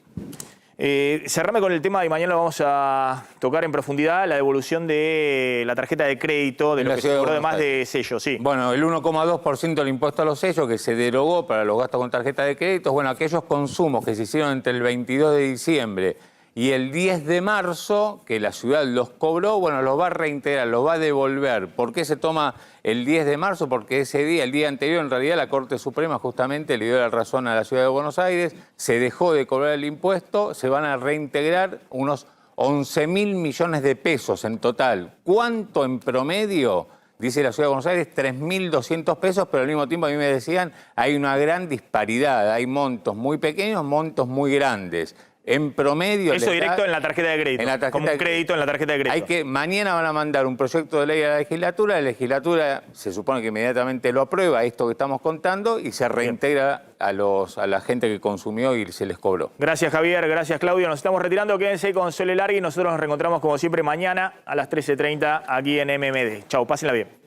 [SPEAKER 2] cerrame con el tema y mañana lo vamos a tocar en profundidad, la devolución de la tarjeta de crédito, de lo que se cobró además de sellos. Sí.
[SPEAKER 3] Bueno, el 1,2% del impuesto a los sellos que se derogó para los gastos con tarjeta de crédito. Bueno, aquellos consumos que se hicieron entre el 22 de diciembre y el 10 de marzo, que la ciudad los cobró, bueno, los va a reintegrar, los va a devolver. ¿Por qué se toma el 10 de marzo? Porque ese día, el día anterior, en realidad la Corte Suprema justamente le dio la razón a la ciudad de Buenos Aires, se dejó de cobrar el impuesto, se van a reintegrar unos 11.000 millones de pesos en total. ¿Cuánto en promedio? Dice la Ciudad de Buenos Aires, 3.200 pesos, pero al mismo tiempo a mí me decían, hay una gran disparidad, hay montos muy pequeños, montos muy grandes. En promedio...
[SPEAKER 2] Eso directo en la tarjeta de crédito, como un crédito en la tarjeta de crédito.
[SPEAKER 3] Mañana van a mandar un proyecto de ley a la legislatura se supone que inmediatamente lo aprueba, esto que estamos contando, y se reintegra a la gente que consumió y se les cobró.
[SPEAKER 2] Gracias, Javier, gracias, Claudio. Nos estamos retirando, quédense con Sole Largui y nosotros nos reencontramos como siempre mañana a las 13:30 aquí en MMD. Chau, pásenla bien.